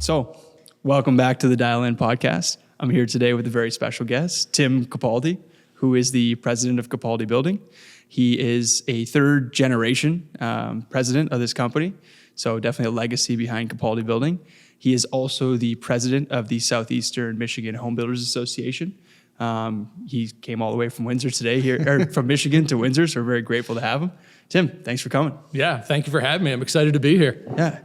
So, welcome back to the Dial In podcast. I'm here today with a very special guest, Tim Capaldi, who is the president of Capaldi Building. He is a third generation president of this company, so definitely a legacy behind Capaldi Building. He is also the president of the Southeastern Michigan Home Builders Association. He came all the way from Windsor today, from Michigan to Windsor, so we're very grateful to have him. Tim, thanks for coming. Yeah, thank you for having me. I'm excited to be here. Yeah.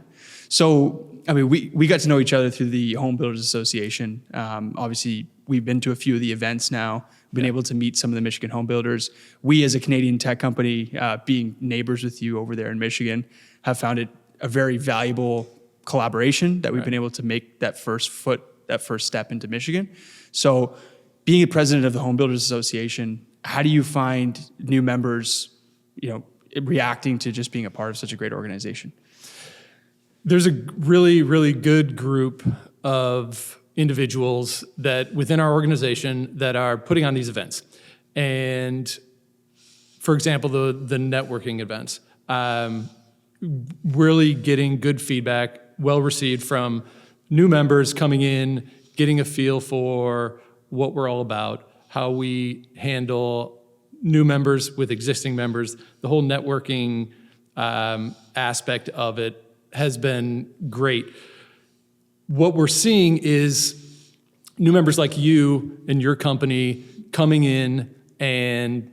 So, I mean, we got to know each other through the Home Builders Association. Obviously, we've been to a few of the events now, been able to meet some of the Michigan home builders. We, as a Canadian tech company, being neighbors with you over there in Michigan, have found it a very valuable collaboration that we've been able to make that first step into Michigan. So, being a president of the Home Builders Association, how do you find new members, reacting to just being a part of such a great organization? There's a really, really good group of individuals that within our organization that are putting on these events. And for example, the networking events, really getting good feedback, well received from new members coming in, getting a feel for what we're all about, how we handle new members with existing members. The whole networking aspect of it has been great. What we're seeing is new members like you and your company coming in and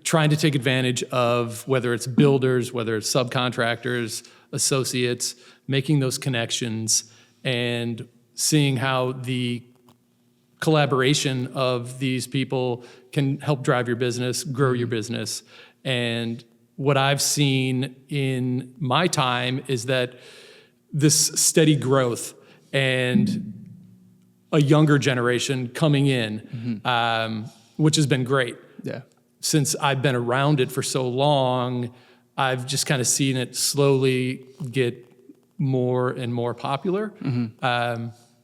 trying to take advantage of whether it's builders, whether it's subcontractors, associates, making those connections and seeing how the collaboration of these people can help drive your business, grow your business. And what I've seen in my time is that this steady growth and a younger generation coming in, which has been great. Yeah. Since I've been around it for so long, I've just kind of seen it slowly get more and more popular.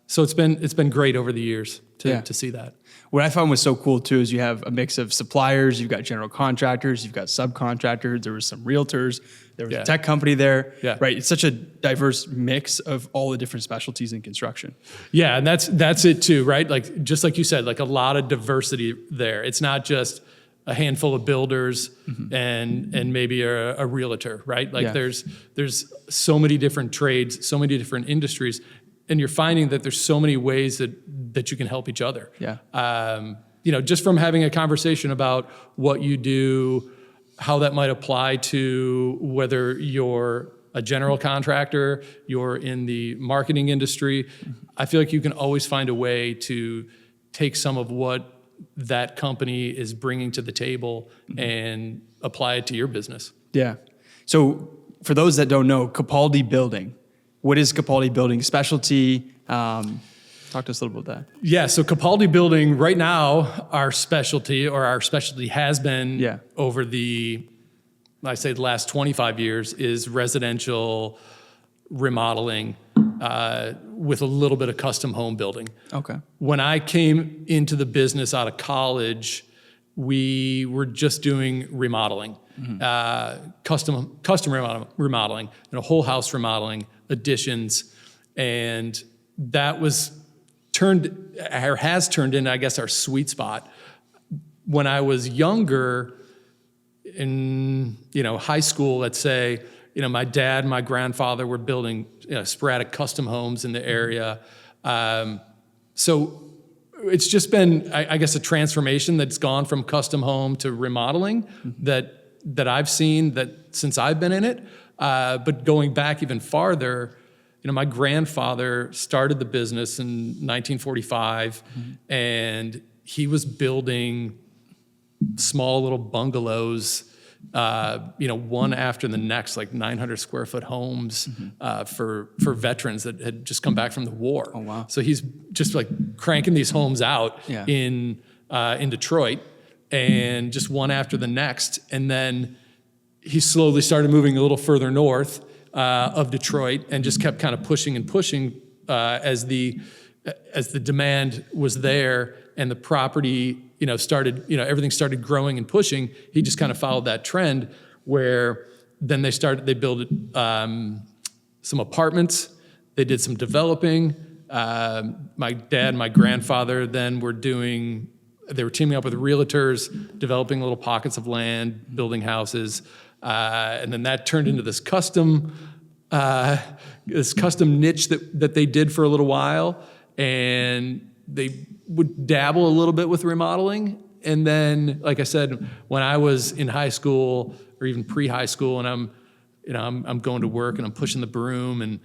So it's been great over the years to see that. What I found was so cool too is you have a mix of suppliers, you've got general contractors, you've got subcontractors, there was some realtors, there was a tech company there, right? It's such a diverse mix of all the different specialties in construction. Yeah, and that's it too, right? Like, just like you said, like a lot of diversity there. It's not just a handful of builders and maybe a realtor, right? Like there's so many different trades, so many different industries, and you're finding that there's so many ways that you can help each other. Yeah. Just from having a conversation about what you do, how that might apply to whether you're a general contractor, you're in the marketing industry. I feel like you can always find a way to take some of what that company is bringing to the table and apply it to your business. Yeah. So for those that don't know, Capaldi Building, what is Capaldi Building specialty? Talk to us a little bit about that. Yeah, so Capaldi Building, right now, our specialty has been over the last 25 years, is residential remodeling with a little bit of custom home building. Okay. When I came into the business out of college, we were just doing remodeling, custom remodeling, whole house remodeling, additions, and that has turned into, I guess, our sweet spot. When I was younger, in high school, let's say, my dad and my grandfather were building sporadic custom homes in the area. So it's just been, I guess, a transformation that's gone from custom home to remodeling that I've seen that since I've been in it. But going back even farther, my grandfather started the business in 1945, and he was building small little bungalows, one after the next, like 900 square foot homes for veterans that had just come back from the war. Oh, wow. So he's just like cranking these homes out in Detroit, and just one after the next. And then he slowly started moving a little further north of Detroit, and just kept kind of pushing as the demand was there and the property started, everything started growing and pushing. He just kind of followed that trend, where then they built some apartments, They did some developing. My dad and my grandfather then they were teaming up with realtors, developing little pockets of land, building houses. And then that turned into this custom niche that they did for a little while. And they would dabble a little bit with remodeling. And then, like I said, when I was in high school or even pre-high school, and I'm going to work and I'm pushing the broom and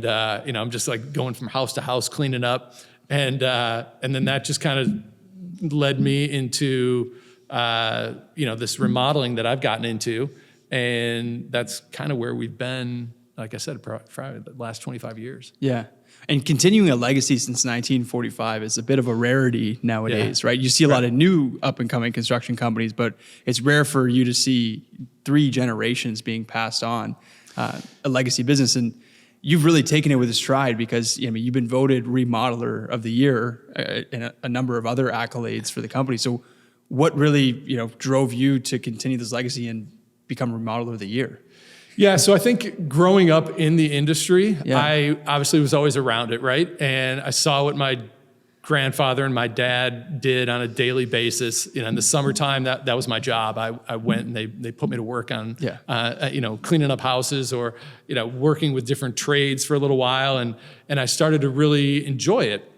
I'm just like going from house to house cleaning up, and then that just kind of led me into this remodeling that I've gotten into, and that's kind of where we've been. Like I said, probably the last 25 years. Yeah. And continuing a legacy since 1945 is a bit of a rarity nowadays, right? You see a lot of new up-and-coming construction companies, but it's rare for you to see 3 generations being passed on a legacy business. And you've really taken it with a stride because you've been voted Remodeler of the Year and a number of other accolades for the company. So what really drove you to continue this legacy and become Remodeler of the Year? Yeah, so I think growing up in the industry, I obviously was always around it, right? And I saw what my grandfather and my dad did on a daily basis. In the summertime, that was my job. I went and they put me to work on, cleaning up houses or, working with different trades for a little while. And I started to really enjoy it.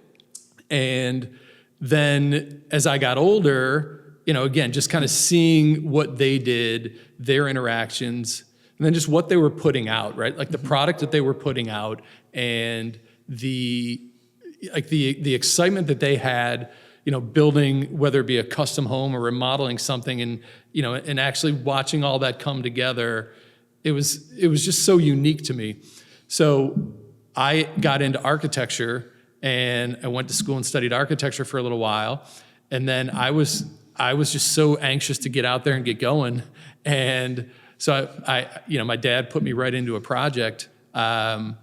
And then as I got older, again, just kind of seeing what they did, their interactions, and then just what they were putting out, right? Like the product that they were putting out and the excitement that they had, building, whether it be a custom home or remodeling something, and actually watching all that come together, it was just so unique to me. So I got into architecture and I went to school and studied architecture for a little while. And then I was just so anxious to get out there and get going. And so my dad put me right into a project, and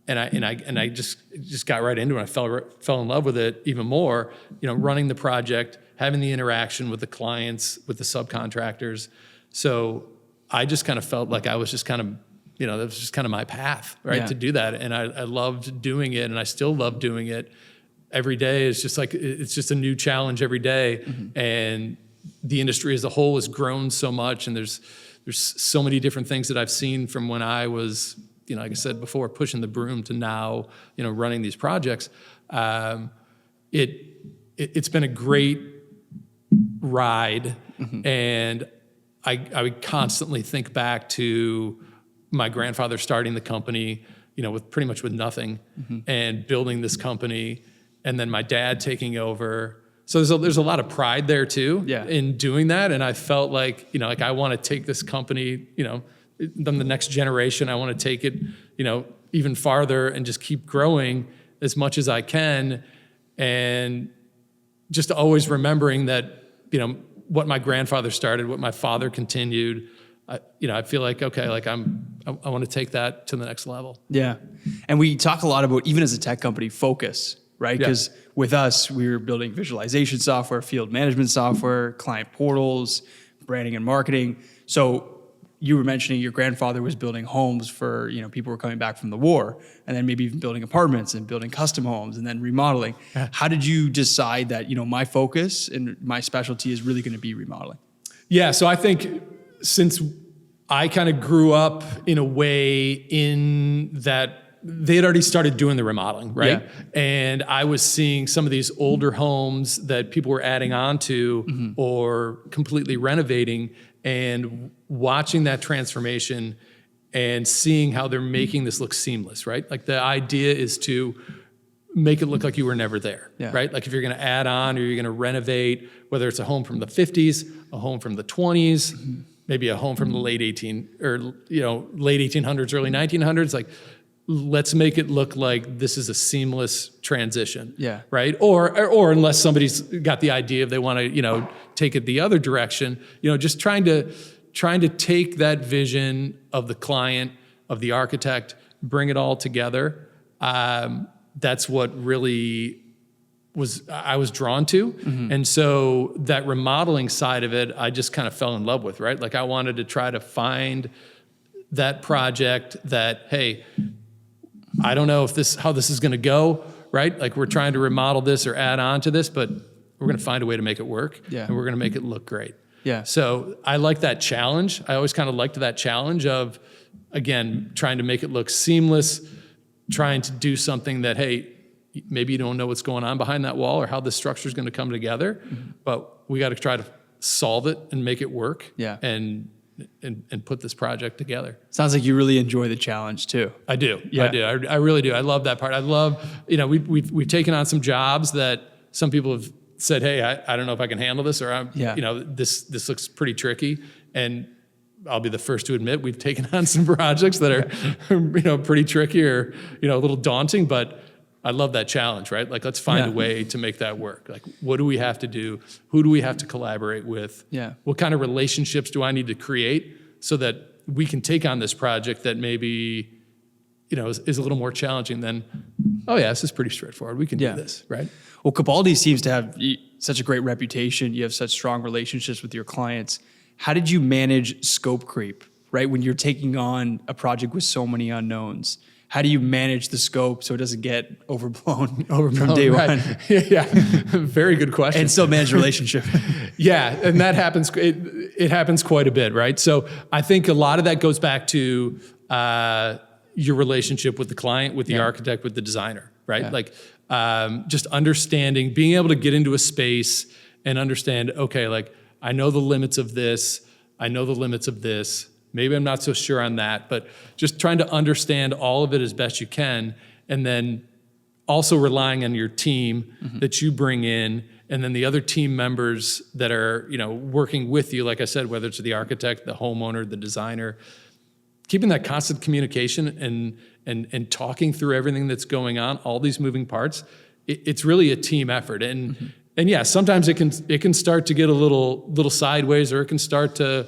I just got right into it. I fell in love with it even more. Running the project, having the interaction with the clients, with the subcontractors. So I just kind of felt like I was just kind of, that was just kind of my path, right, to do that. And I loved doing it, and I still love doing it. Every day is just like it's just a new challenge every day, and the industry as a whole has grown so much, and there's so many different things that I've seen from when I was, like I said before, pushing the broom to now, running these projects. It's been a great ride, and I constantly think back to my grandfather starting the company, with pretty much with nothing, and building this company, and then my dad taking over. So there's a lot of pride there too in doing that. And I felt like, I want to take this company, then the next generation, I want to take it, even farther and just keep growing as much as I can. And just always remembering that, what my grandfather started, what my father continued, I feel like, okay, like I want to take that to the next level. Yeah. And we talk a lot about, even as a tech company, focus, right? Because with us, we were building visualization software, field management software, client portals, branding and marketing. So you were mentioning your grandfather was building homes for, people who were coming back from the war, and then maybe even building apartments and building custom homes and then remodeling. How did you decide that, my focus and my specialty is really going to be remodeling? Yeah. So I think since I kind of grew up in a way in that they had already started doing the remodeling, right? Yeah. And I was seeing some of these older homes that people were adding on to or completely renovating, and watching that transformation and seeing how they're making this look seamless, right? Like the idea is to make it look like you were never there, right? Like if you're gonna add on or you're gonna renovate, whether it's a home from the 50s, a home from the 20s, maybe a home from the late 1800s, early 1900s, like let's make it look like this is a seamless transition, right? Or unless somebody's got the idea if they want to, take it the other direction, just trying to take that vision of the client, of the architect, bring it all together. That's what really I was drawn to. And so that remodeling side of it, I just kind of fell in love with, right? Like I wanted to try to find that project that, hey, I don't know how this is going to go, right? Like we're trying to remodel this or add on to this, but we're going to find a way to make it work, Yeah. and we're going to make it look great. Yeah. So I like that challenge. I always kind of liked that challenge of, again, trying to make it look seamless, trying to do something that, hey, maybe you don't know what's going on behind that wall or how this structure is going to come together, but we got to try to solve it and make it work. Yeah. And put this project together. Sounds like you really enjoy the challenge too. I do. Yeah. I do. I really do. I love that part. I love, we've taken on some jobs that some people have said, hey, I don't know if I can handle this, or this looks pretty tricky. And I'll be the first to admit we've taken on some projects that are, pretty tricky or, a little daunting, but I love that challenge, right? Like, let's find a way to make that work. Like, what do we have to do? Who do we have to collaborate with? Yeah. What kind of relationships do I need to create so that we can take on this project that maybe, is a little more challenging than, oh yeah, this is pretty straightforward. We can do this, right? Well, Capaldi seems to have such a great reputation. You have such strong relationships with your clients. How did you manage scope creep, right? When you're taking on a project with so many unknowns, how do you manage the scope so it doesn't get overblown from day one? Yeah, very good question. And still manage the relationship. Yeah, and that happens. It happens quite a bit, right? So I think a lot of that goes back to your relationship with the client, with the architect, with the designer, right? Yeah. Like just understanding, being able to get into a space and understand, okay, like I know the limits of this, I know the limits of this. Maybe I'm not so sure on that, but just trying to understand all of it as best you can, and then also relying on your team that you bring in, and then the other team members that are, working with you, like I said, whether it's the architect, the homeowner, the designer, keeping that constant communication and talking through everything that's going on, all these moving parts. It's really a team effort, and yeah, sometimes it can start to get a little sideways, or it can start to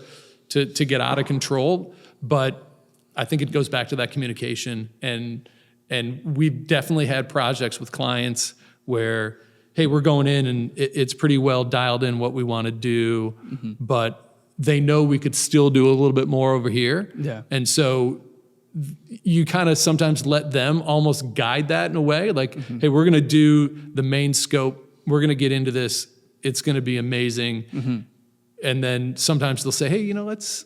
get out of control, but I think it goes back to that communication, and we've definitely had projects with clients where, hey, we're going in and it's pretty well dialed in what we want to do, but they know we could still do a little bit more over here. Yeah. And so you kind of sometimes let them almost guide that in a way, like, hey, we're going to do the main scope. We're going to get into this. It's going to be amazing. And then sometimes they'll say, hey, let's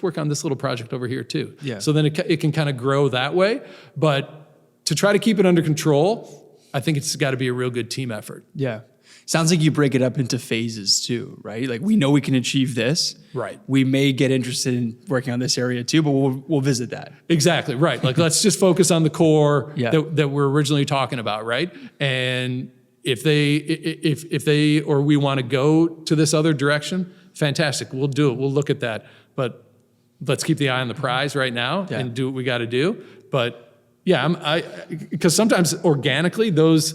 work on this little project over here too. Yeah. So then it can kind of grow that way. But to try to keep it under control, I think it's got to be a real good team effort. Yeah. Sounds like you break it up into phases too, right? Like, we know we can achieve this. Right. We may get interested in working on this area too, but we'll visit that. Exactly, right. Like, let's just focus on the core that we're originally talking about, right? And if they or we want to go to this other direction, fantastic. We'll do it. We'll look at that. But let's keep the eye on the prize right now and do what we got to do. But yeah, because sometimes organically those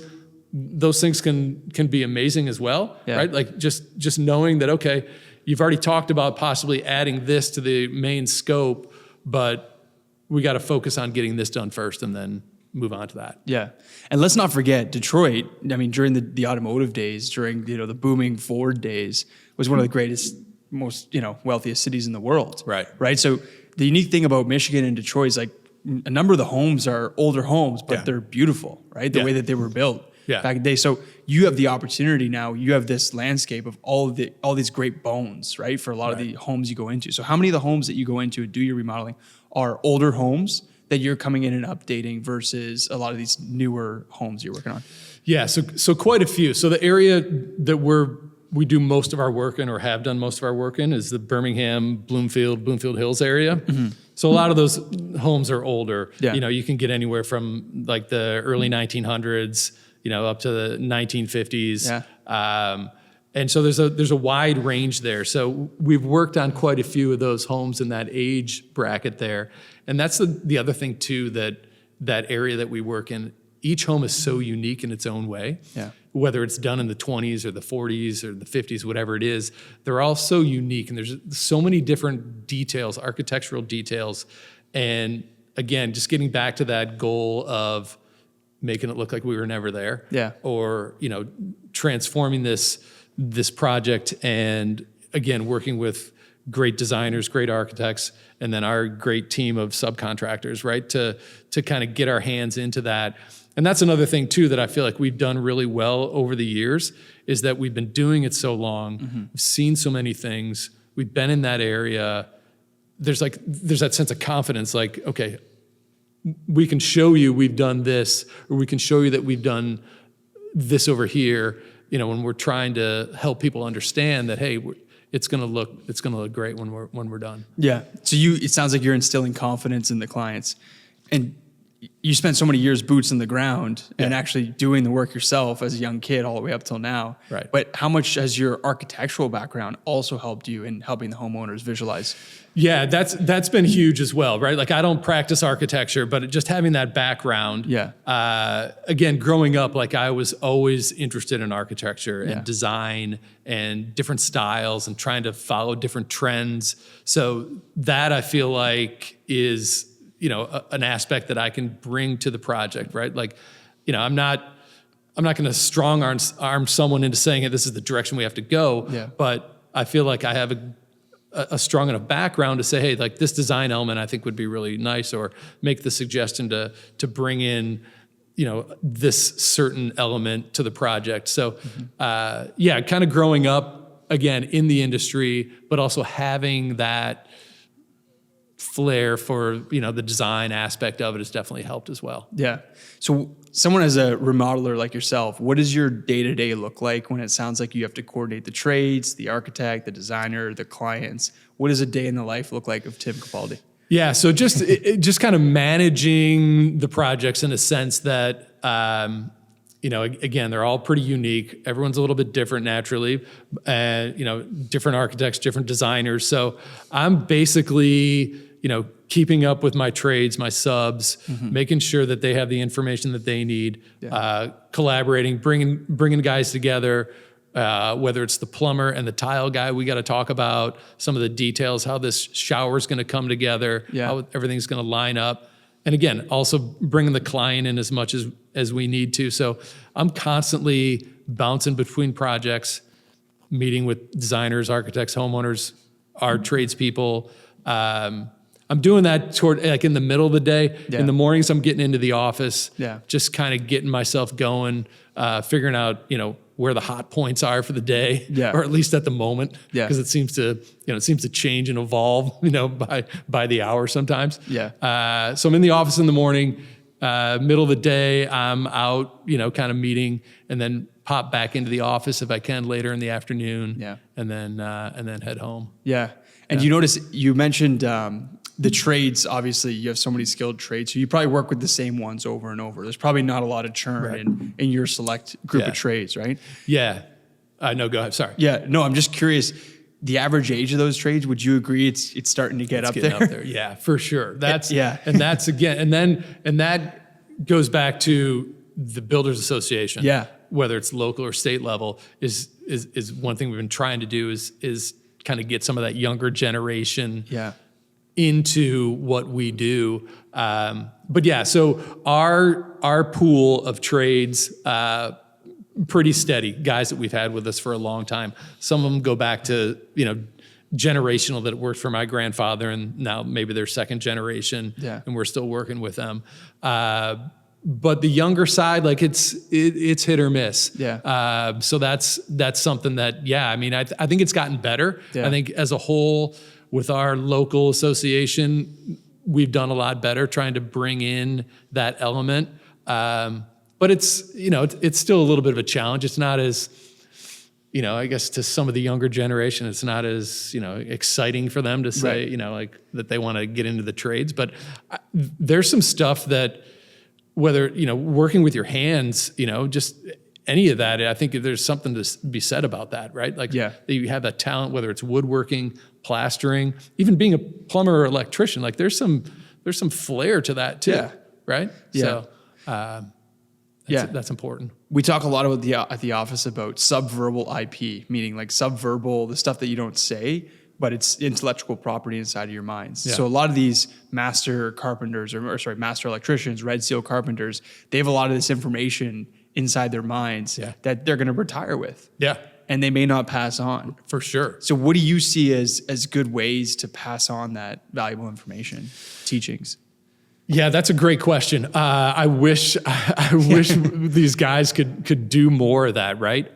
things can be amazing as well, right? Like just knowing that, okay, you've already talked about possibly adding this to the main scope, but we got to focus on getting this done first and then move on to that. Yeah. And let's not forget Detroit. I mean, during the automotive days, during, the booming Ford days, was one of the greatest, most, wealthiest cities in the world. Right. Right. So the unique thing about Michigan and Detroit is, like, a number of the homes are older homes, but they're beautiful, right? The way that they were built back in the day. So you have the opportunity now, you have this landscape of all these great bones, right? For a lot of the homes you go into. So how many of the homes that you go into and do your remodeling are older homes that you're coming in and updating versus a lot of these newer homes you're working on? Yeah, so quite a few. So the area that we do most of our work in, or have done most of our work in, is the Birmingham, Bloomfield Hills area. So a lot of those homes are older. Yeah. You can get anywhere from like the early 1900s, up to the 1950s. Yeah. And so there's a wide range there. So we've worked on quite a few of those homes in that age bracket there. And that's the other thing too, that area that we work in, each home is so unique in its own way. Yeah. Whether it's done in the 20s or the 40s or the 50s, whatever it is, they're all so unique. And there's so many different details, architectural details. And again, just getting back to that goal of making it look like we were never there. Yeah. Or, transforming this project, and again, working with great designers, great architects, and then our great team of subcontractors, right? To kind of get our hands into that. And that's another thing too that I feel like we've done really well over the years, is that we've been doing it so long, we've seen so many things, we've been in that area. There's that sense of confidence, like, okay, we can show you we've done this, or we can show you that we've done this over here, when we're trying to help people understand that, hey, it's gonna look great when we're done. Yeah. So it sounds like you're instilling confidence in the clients, and you spent so many years boots on the ground and actually doing the work yourself as a young kid all the way up till now. Right. But how much has your architectural background also helped you in helping the homeowners visualize? Yeah, that's been huge as well, right? Like, I don't practice architecture, but just having that background. Yeah. Again, growing up, like, I was always interested in architecture and design and different styles and trying to follow different trends. So that, I feel like, is an aspect that I can bring to the project, right? Like, I'm not going to strong arm someone into saying, hey, this is the direction we have to go. Yeah. But I feel like I have a strong enough background to say, hey, like, this design element I think would be really nice, or make the suggestion to bring in, this certain element to the project. So, kind of growing up again in the industry, but also having that flair for the design aspect of it has definitely helped as well. Yeah. So someone as a remodeler like yourself, what does your day-to-day look like when it sounds like you have to coordinate the trades, the architect, the designer, the clients? What does a day in the life look like of Tim Capaldi? Yeah, so just kind of managing the projects in a sense that again, they're all pretty unique. Everyone's a little bit different naturally, and different architects, different designers. So I'm basically keeping up with my trades, my subs, making sure that they have the information that they need, collaborating, bringing guys together. Whether it's the plumber and the tile guy, we got to talk about some of the details, how this shower is going to come together, how everything's going to line up. And again, also bringing the client in as much as we need to. So I'm constantly bouncing between projects, meeting with designers, architects, homeowners, our tradespeople. I'm doing that toward, like, in the middle of the day. In the mornings, I'm getting into the office, just kind of getting myself going, figuring out, where the hot points are for the day, or at least at the moment, because it seems to change and evolve, by the hour sometimes. So I'm in the office in the morning, middle of the day, I'm out, kind of meeting, and then pop back into the office if I can later in the afternoon, and then head home. And you mentioned the trades. Obviously, you have so many skilled trades, so you probably work with the same ones over and over. There's probably not a lot of churn in your select group of trades, right? No, go ahead. Sorry. No, I'm just curious. The average age of those trades, would you agree it's starting to get up there? Yeah, for sure. And that's again, and that goes back to the Builders Association. Whether it's local or state level, is one thing we've been trying to do is kind of get some of that younger generation into what we do. So our pool of trades, pretty steady, guys that we've had with us for a long time. Some of them go back to, generational, that worked for my grandfather, and now maybe they're second generation, and we're still working with them. But the younger side, like, it's hit or miss. So that's something that, I think it's gotten better. I think as a whole, with our local association, we've done a lot better trying to bring in that element. But it's still a little bit of a challenge. It's not as, I guess to some of the younger generation, it's not as, exciting for them to say, like, that they want to get into the trades. But there's some stuff that, whether, working with your hands, just any of that, I think there's something to be said about that, right? Like, that you have that talent, whether it's woodworking, plastering, even being a plumber or electrician, like, there's some flair to that too, right? So that's important. We talk a lot at the office about subverbal IP, meaning like subverbal, the stuff that you don't say, but it's intellectual property inside of your minds. So a lot of these master carpenters, master electricians, red seal carpenters, they have a lot of this information inside their minds that they're going to retire with. and they may not pass on. For sure. So what do you see as good ways to pass on that valuable information, teachings? Yeah, that's a great question. I wish these guys could do more of that, right?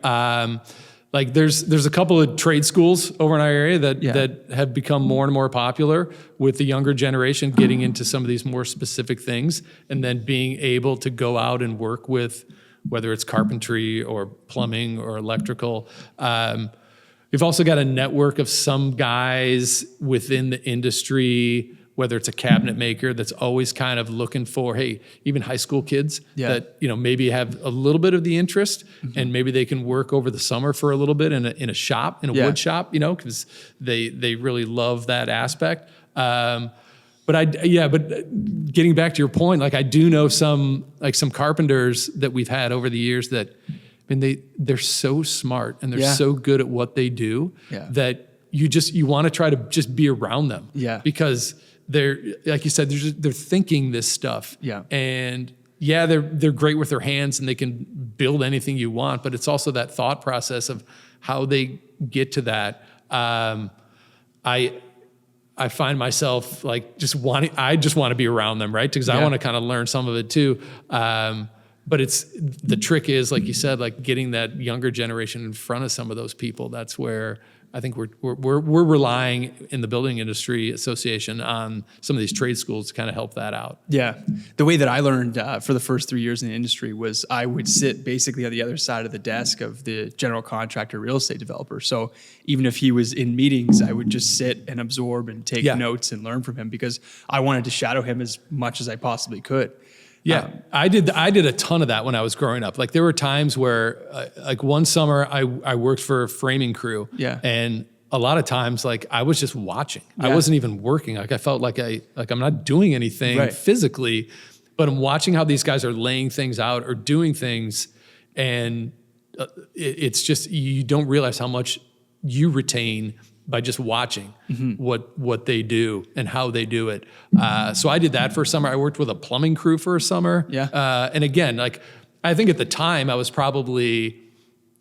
Like there's a couple of trade schools over in our area that have become more and more popular with the younger generation getting into some of these more specific things, and then being able to go out and work with, whether it's carpentry or plumbing or electrical. We've also got a network of some guys within the industry, whether it's a cabinet maker that's always kind of looking for, hey, even high school kids that, maybe have a little bit of the interest, and maybe they can work over the summer for a little bit in a shop, in a wood shop, because they really love that aspect. But getting back to your point, like I do know some carpenters that we've had over the years that, they're so smart and they're so good at what they do that you want to try to just be around them. Yeah. Because they're, like you said, they're thinking this stuff. Yeah. And they're great with their hands and they can build anything you want, but it's also that thought process of how they get to that. I find myself like I just want to be around them, right? Because I want to kind of learn some of it too. But the trick is, like you said, like getting that younger generation in front of some of those people. That's where I think we're relying in the building industry association on some of these trade schools to kind of help that out. Yeah. The way that I learned for the first 3 years in the industry was I would sit basically on the other side of the desk of the general contractor real estate developer. So even if he was in meetings, I would just sit and absorb and take notes and learn from him because I wanted to shadow him as much as I possibly could. Yeah, I did a ton of that when I was growing up. Like there were times where, like one summer, I worked for a framing crew. Yeah, and a lot of times, like I was just watching. Yeah. I wasn't even working. Like I felt like I'm not doing anything physically, but I'm watching how these guys are laying things out or doing things, and it's just you don't realize how much you retain by just watching what they do and how they do it. So I did that for a summer. I worked with a plumbing crew for a summer. Yeah. And again, like I think at the time I was probably,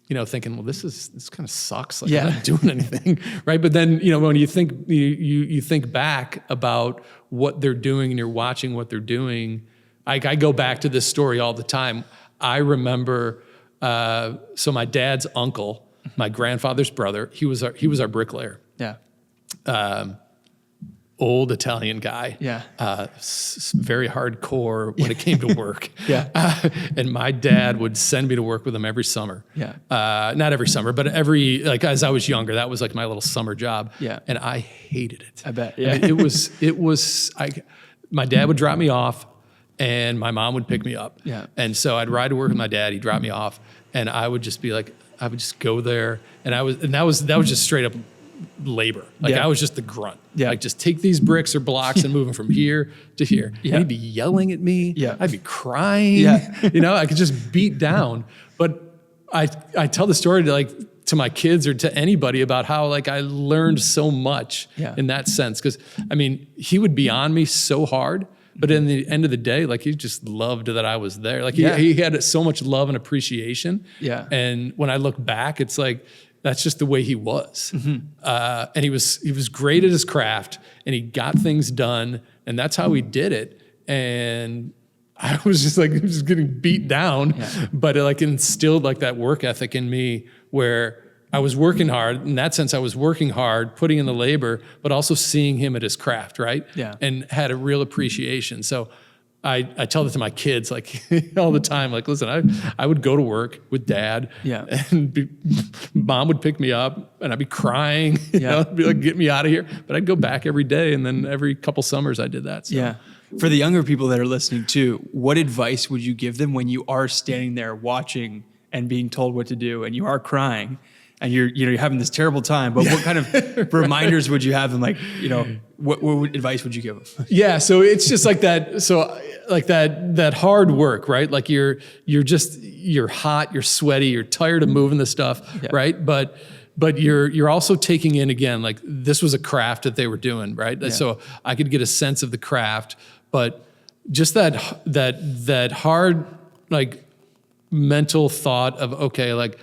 thinking, well, this kind of sucks. Like I'm not doing anything, right? But then, when you think you think back about what they're doing and you're watching what they're doing, I go back to this story all the time. I remember, so my dad's uncle, my grandfather's brother, he was our bricklayer. Yeah. Old Italian guy. Yeah. Very hardcore when it came to work. And my dad would send me to work with him every summer. Yeah. Not every summer, but as I was younger, that was like my little summer job. Yeah. And I hated it. I bet. Yeah. I mean, my dad would drop me off and my mom would pick me up. Yeah. And so I'd ride to work with my dad. He'd drop me off and I would just be like, I would just go there, and that was just straight up labor. Like I was just the grunt. Yeah. Like just take these bricks or blocks and move them from here to here. Yeah. And he'd be yelling at me. Yeah. I'd be crying. Yeah. I could just beat down. But I tell the story to my kids or to anybody about how like I learned so much in that sense. Because I mean, he would be on me so hard. But in the end of the day, like he just loved that I was there. Like he had so much love and appreciation. Yeah. And when I look back, it's like, that's just the way he was. And he was great at his craft and he got things done and that's how he did it. And I was just like, just getting beat down, but it like instilled like that work ethic in me where I was working hard. In that sense, I was working hard, putting in the labor, but also seeing him at his craft, right? Yeah. And had a real appreciation. So I tell that to my kids like all the time, like, listen, I would go to work with dad and mom would pick me up and I'd be crying, I'd be like, get me out of here. But I'd go back every day. And then every couple summers I did that. So. Yeah. For the younger people that are listening too, what advice would you give them when you are standing there watching and being told what to do and you are crying? And you're having this terrible time, but what kind of reminders would you have them? Like, what advice would you give them? Yeah, so it's just like that. So like that hard work, right? Like you're hot, you're sweaty, you're tired of moving the stuff, right? But you're also taking in again, like this was a craft that they were doing, right? Yeah. So I could get a sense of the craft, but just that hard like mental thought of okay, like.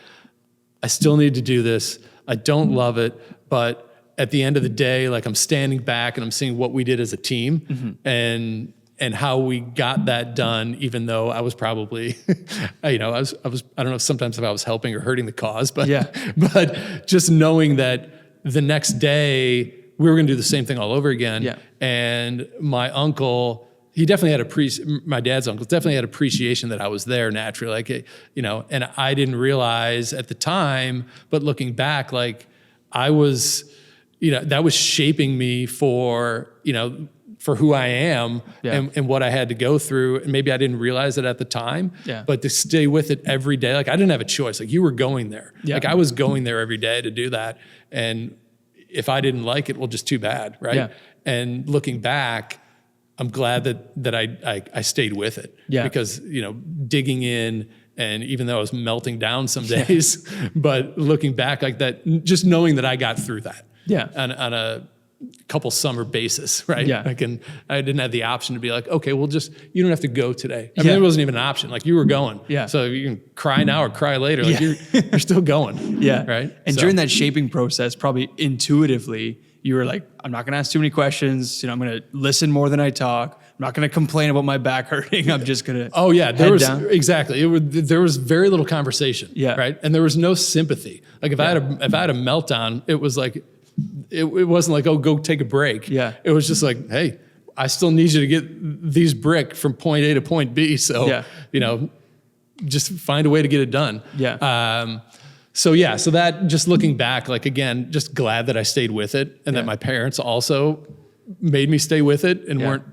I still need to do this. I don't love it, but at the end of the day, like I'm standing back and I'm seeing what we did as a team and how we got that done, even though I was probably, I don't know sometimes if I was helping or hurting the cause, but, but just knowing that the next day we were going to do the same thing all over again. Yeah. And my uncle, he definitely had my dad's uncle definitely had appreciation that I was there naturally, like, and I didn't realize at the time, but looking back, like I was, that was shaping me for who I am and what I had to go through. And maybe I didn't realize it at the time, but to stay with it every day, like I didn't have a choice. Like you were going there. Like I was going there every day to do that. And if I didn't like it, well, just too bad. Right. Yeah. And looking back, I'm glad that I stayed with it because, digging in, and even though I was melting down some days, but looking back like that, just knowing that I got through that on a couple summer basis, right? Yeah. I didn't have the option to be like, okay, well, you don't have to go today. I mean, it wasn't even an option. Like you were going. Yeah. So you can cry now or cry later. Like you're still going. Yeah. Right. And during that shaping process, probably intuitively, you were like, I'm not going to ask too many questions. I'm going to listen more than I talk. I'm not going to complain about my back hurting. I'm just going to. Oh yeah, there was very little conversation. Yeah. Right. And there was no sympathy. Like if I had a meltdown, it was like, it wasn't like, oh, go take a break. Yeah. It was just like, hey, I still need you to get these brick from point A to point B. So, just find a way to get it done. Yeah. So that just looking back, like, again, just glad that I stayed with it and that my parents also made me stay with it and weren't,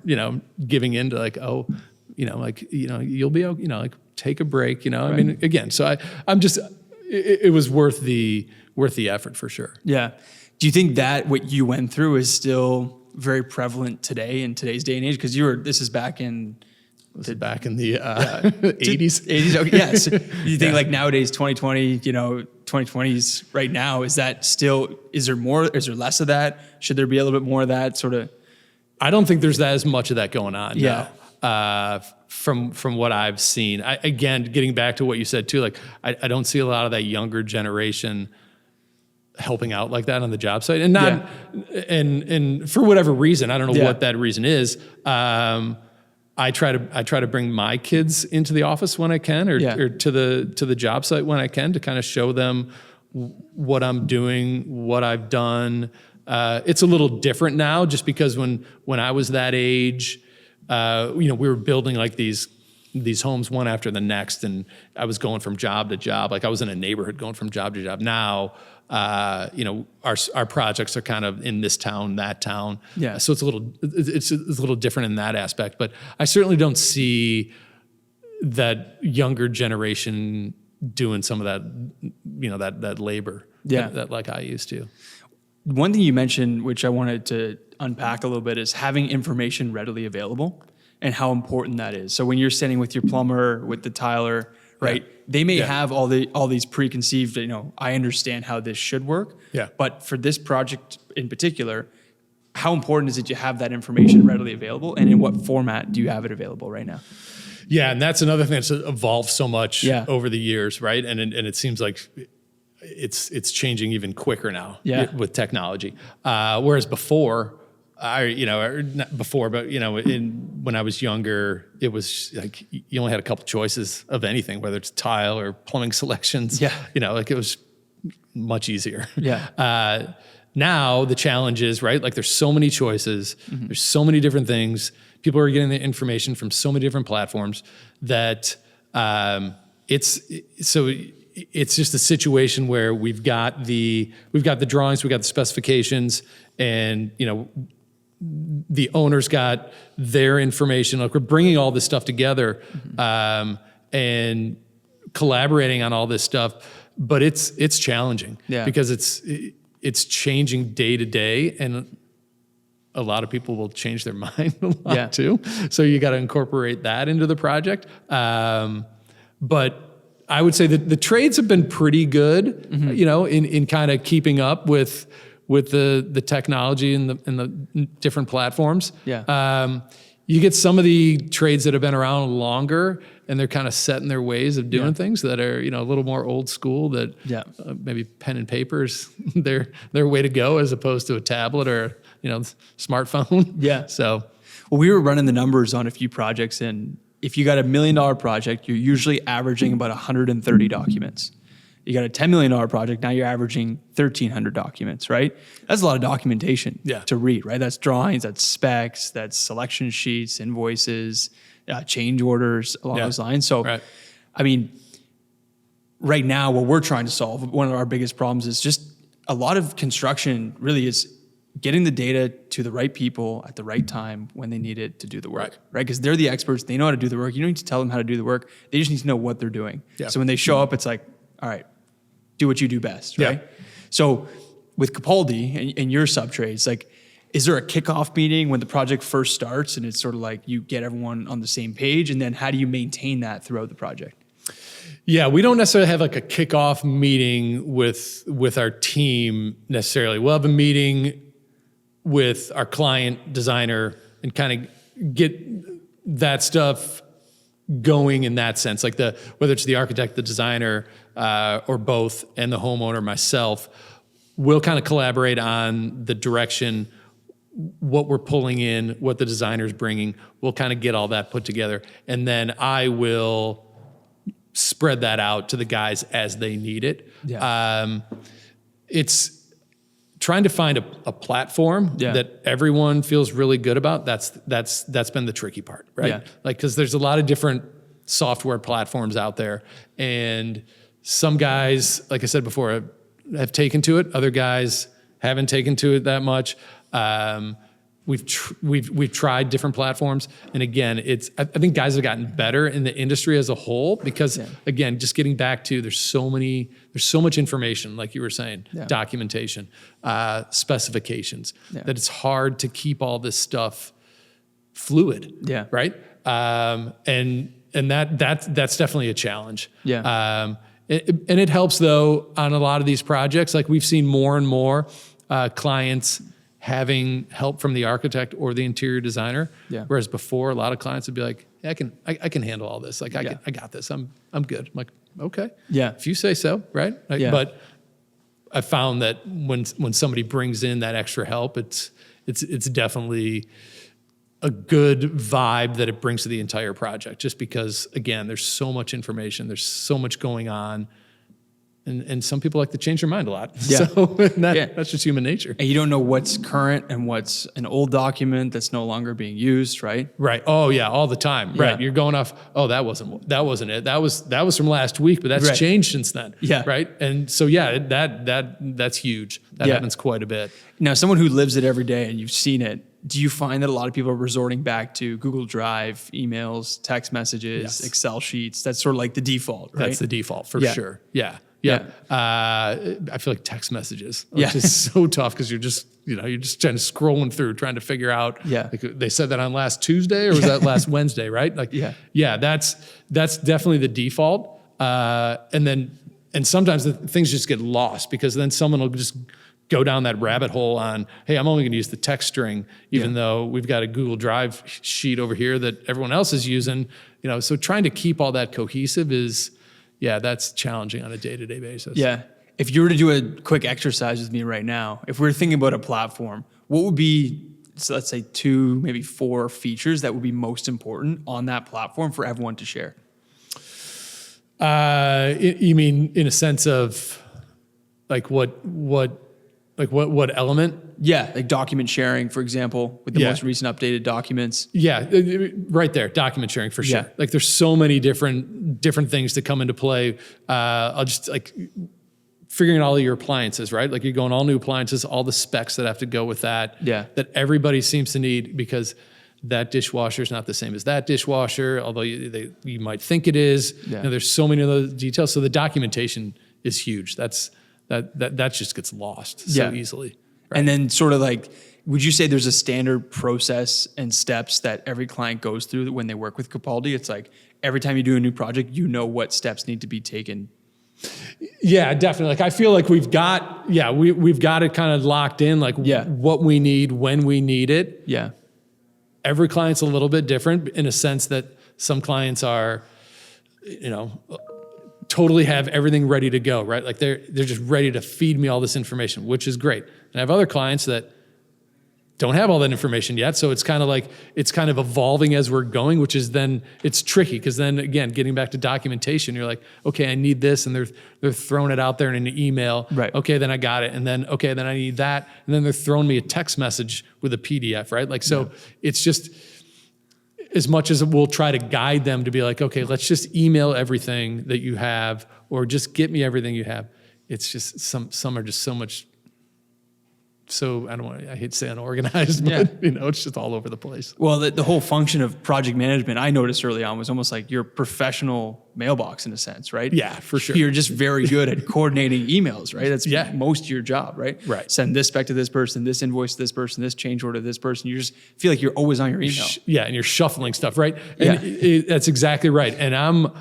giving in to like, oh, you'll be okay, like take a break, I mean, again, so I'm just, it was worth the effort for sure. Yeah. Do you think that what you went through is still very prevalent today in today's day and age? Because this is back in the 80s. 80s. Okay, yes. Do you think like nowadays, 2020, 2020s right now, is there less of that? Should there be a little bit more of that sort of? I don't think there's as much of that going on. Yeah. No. From what I've seen, again, getting back to what you said too, like I don't see a lot of that younger generation helping out like that on the job site, and not, and for whatever reason, I don't know what that reason is. I try to bring my kids into the office when I can, or to the job site when I can, to kind of show them what I'm doing, what I've done. It's a little different now, just because when I was that age, we were building like these homes one after the next, and I was going from job to job. Like I was in a neighborhood going from job to job. Now, our projects are kind of in this town, that town. Yeah. So it's a little different in that aspect, but I certainly don't see that younger generation doing some of that, that labor that like I used to. One thing you mentioned, which I wanted to unpack a little bit, is having information readily available and how important that is. So when you're standing with your plumber, with the tiler, right? Yeah. They may have all these preconceived, I understand how this should work. Yeah. But for this project in particular, how important is it to have that information readily available, and in what format do you have it available right now? Yeah, and that's another thing that's evolved so much over the years, right? And it seems like it's changing even quicker now with technology. Whereas before, when I was younger, it was like you only had a couple choices of anything, whether it's tile or plumbing selections. Yeah. Like it was much easier. Yeah. Now the challenge is, right, like there's so many choices, there's so many different things. People are getting the information from so many different platforms that it's just a situation where we've got the drawings, we've got the specifications, and the owner's got their information. Like we're bringing all this stuff together and collaborating on all this stuff, but it's challenging because it's changing day to day, and a lot of people will change their mind a lot too. So you got to incorporate that into the project. But I would say that the trades have been pretty good, in kind of keeping up with the technology and the different platforms. Yeah. You get some of the trades that have been around longer, and they're kind of set in their ways of doing things that are, a little more old school, that maybe pen and paper is their way to go, as opposed to a tablet or, smartphone. Yeah. So, well, we were running the numbers on a few projects, and if you got $1 million project, you're usually averaging about 130 documents. You got a $10 million project, now you're averaging 1,300 documents, right? That's a lot of documentation to read, right? That's drawings, that's specs, that's selection sheets, invoices, change orders, along those lines. So, I mean, right now, what we're trying to solve, one of our biggest problems is just a lot of construction really is getting the data to the right people at the right time when they need it to do the work, right? Because they're the experts. They know how to do the work. You don't need to tell them how to do the work. They just need to know what they're doing. Yeah. So when they show up, it's like, all right, do what you do best, right? Yeah. So with Capaldi and your sub-trades, like, is there a kickoff meeting when the project first starts and it's sort of like you get everyone on the same page, and then how do you maintain that throughout the project? Yeah, we don't necessarily have like a kickoff meeting with our team necessarily. We'll have a meeting with our client designer and kind of get that stuff going in that sense, like whether it's the architect, the designer, or both, and the homeowner, myself, we'll kind of collaborate on the direction, what we're pulling in, what the designer's bringing. We'll kind of get all that put together, and then I will spread that out to the guys as they need it. Yeah. It's trying to find a platform that everyone feels really good about. That's been the tricky part, right? Yeah. Like, because there's a lot of different software platforms out there, and some guys, like I said before, have taken to it. Other guys haven't taken to it that much. We've tried different platforms, and again, I think guys have gotten better in the industry as a whole because, again, just getting back to there's so much information, like you were saying, documentation, specifications, that it's hard to keep all this stuff fluid, right? And that's definitely a challenge. Yeah. And it helps though on a lot of these projects. Like, we've seen more and more clients having help from the architect or the interior designer. Yeah. Whereas before, a lot of clients would be like, I can handle all this. Like, I got this. I'm good. I'm like, okay. Yeah. If you say so, right? But I found that when somebody brings in that extra help, it's definitely a good vibe that it brings to the entire project, just because, again, there's so much information, there's so much going on. And some people like to change their mind a lot. Yeah. So that's just human nature. And you don't know what's current and what's an old document that's no longer being used, right? Right. Oh yeah, all the time. Yeah. Right. You're going off, oh, that wasn't it. That was from last week, but that's changed since then. Yeah. Right. And so that's huge. That happens quite a bit. Now, someone who lives it every day and you've seen it, do you find that a lot of people are resorting back to Google Drive, emails, text messages, Excel sheets? That's sort of like the default, right? That's the default for sure. Yeah. Yeah. I feel like text messages, which is so tough because you're just trying to scrolling through, trying to figure out, like, they said that on last Tuesday or was that last Wednesday, right? Like, that's definitely the default. And sometimes things just get lost because then someone will just go down that rabbit hole on, hey, I'm only going to use the text string, even though we've got a Google Drive sheet over here that everyone else is using, so trying to keep all that cohesive is, that's challenging on a day-to-day basis. Yeah. If you were to do a quick exercise with me right now, if we're thinking about a platform, what would be, so let's say 2, maybe 4 features that would be most important on that platform for everyone to share? You mean in a sense of like what element? Yeah, like document sharing, for example, with the most recent updated documents. Yeah, right there, document sharing for sure. Yeah. Like, there's so many different things that come into play. I'll just like figuring out all of your appliances, right? Like, you're going all new appliances, all the specs that have to go with that. Yeah. That everybody seems to need because that dishwasher is not the same as that dishwasher, although you might think it is. Yeah. There's so many of those details. So the documentation is huge. That just gets lost so easily. Right? And then sort of like, would you say there's a standard process and steps that every client goes through when they work with Capaldi? It's like every time you do a new project, what steps need to be taken. Yeah, definitely. Like, I feel like we've got it kind of locked in, like what we need, when we need it. Yeah. Every client's a little bit different in a sense that some clients are totally have everything ready to go, right? Like they're just ready to feed me all this information, which is great. And I have other clients that don't have all that information yet. So it's kind of evolving as we're going, which is then it's tricky because then again, getting back to documentation, you're like, okay, I need this. And they're throwing it out there in an email. Right. Okay, then I got it. And then, okay, then I need that. And then they're throwing me a text message with a PDF, right? Like, so it's just, as much as we'll try to guide them to be like, okay, let's just email everything that you have, or just get me everything you have. It's just some are just so much. So I hate to say unorganized, but it's just all over the place. Well, the whole function of project management, I noticed early on, was almost like your professional mailbox in a sense, right? Yeah, for sure. You're just very good at coordinating emails, right? That's most of your job, right? Right. Send this back to this person, this invoice to this person, this change order to this person. You just feel like you're always on your email. And you're shuffling stuff, right? And that's exactly right. And I'm